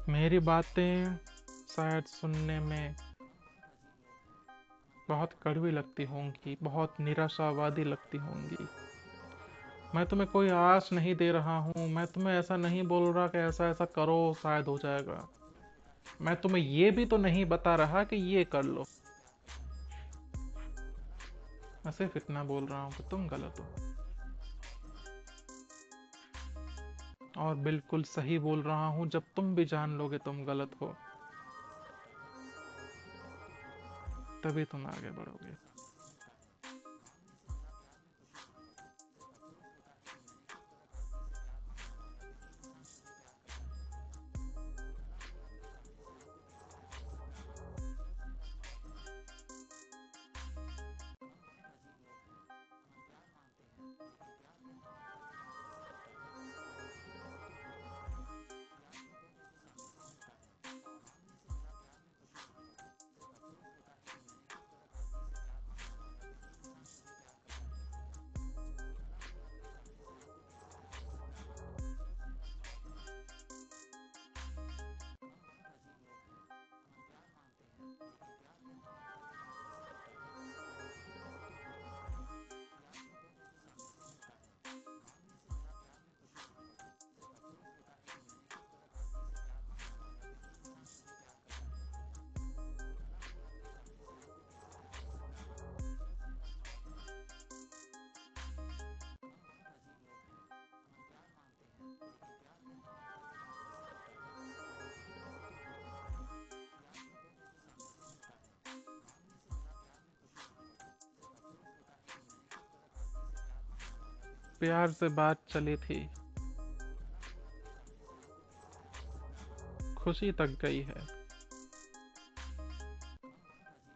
मेरी बातें शायद सुनने में बहुत कड़वी लगती होंगी, बहुत निराशावादी लगती होंगी। मैं तुम्हें कोई आस नहीं दे रहा हूँ, मैं तुम्हें ऐसा नहीं बोल रहा कि ऐसा ऐसा करो शायद हो जाएगा। मैं तुम्हें ये भी तो नहीं बता रहा कि ये कर लो। मैं सिर्फ इतना बोल रहा हूँ कि तुम गलत हो। और बिल्कुल सही बोल रहा हूँ, जब तुम भी जान लोगे तुम गलत हो, तभी तुम आगे बढ़ोगे। प्यार से बात चली थी, खुशी तक गई है।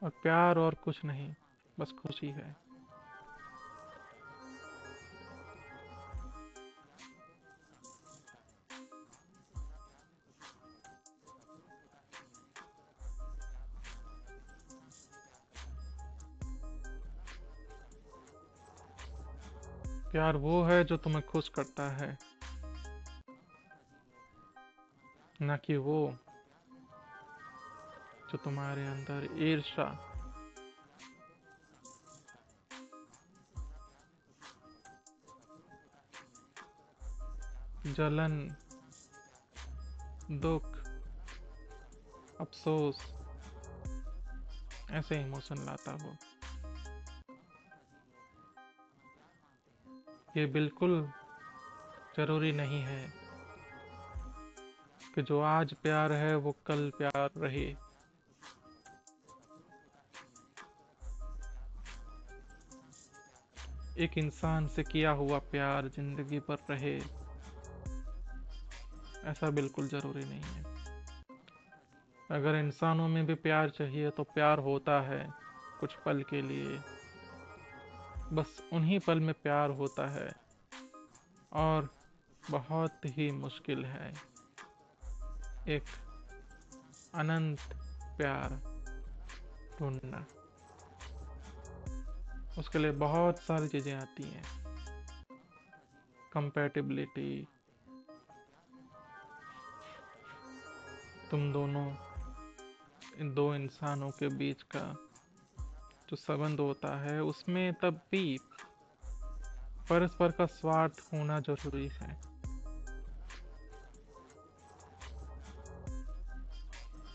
और प्यार और कुछ नहीं, बस खुशी है। प्यार वो है जो तुम्हें खुश करता है, न कि वो जो तुम्हारे अंदर ईर्ष्या, जलन, दुख, अफसोस, ऐसे इमोशन लाता हो। ये बिल्कुल जरूरी नहीं है कि जो आज प्यार है वो कल प्यार रहे। एक इंसान से किया हुआ प्यार जिंदगी भर रहे, ऐसा बिल्कुल जरूरी नहीं है। अगर इंसानों में भी प्यार चाहिए तो प्यार होता है कुछ पल के लिए, बस उन्हीं पल में प्यार होता है। और बहुत ही मुश्किल है एक अनंत प्यार ढूंढना। उसके लिए बहुत सारी चीजें आती हैं, कंपैटिबिलिटी, तुम दोनों, इन दो इंसानों के बीच का जो संबंध होता है उसमें तब भी परस्पर का स्वार्थ होना जरूरी है।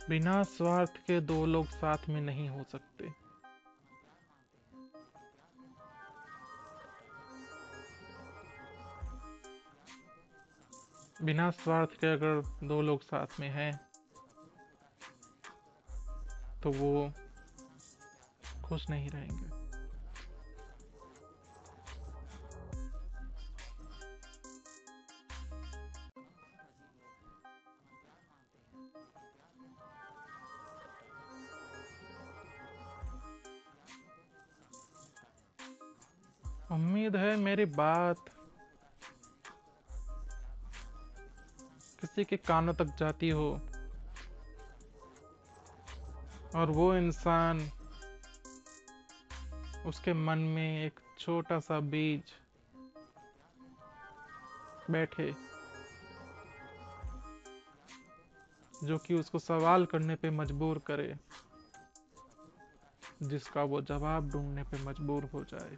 बिना स्वार्थ के दो लोग साथ में नहीं हो सकते। बिना स्वार्थ के अगर दो लोग साथ में हैं तो वो खुश नहीं रहेंगे। उम्मीद है मेरी बात किसी के कानों तक जाती हो और वो इंसान, उसके मन में एक छोटा सा बीज बैठे जो कि उसको सवाल करने पे मजबूर करे, जिसका वो जवाब ढूंढने पे मजबूर हो जाए।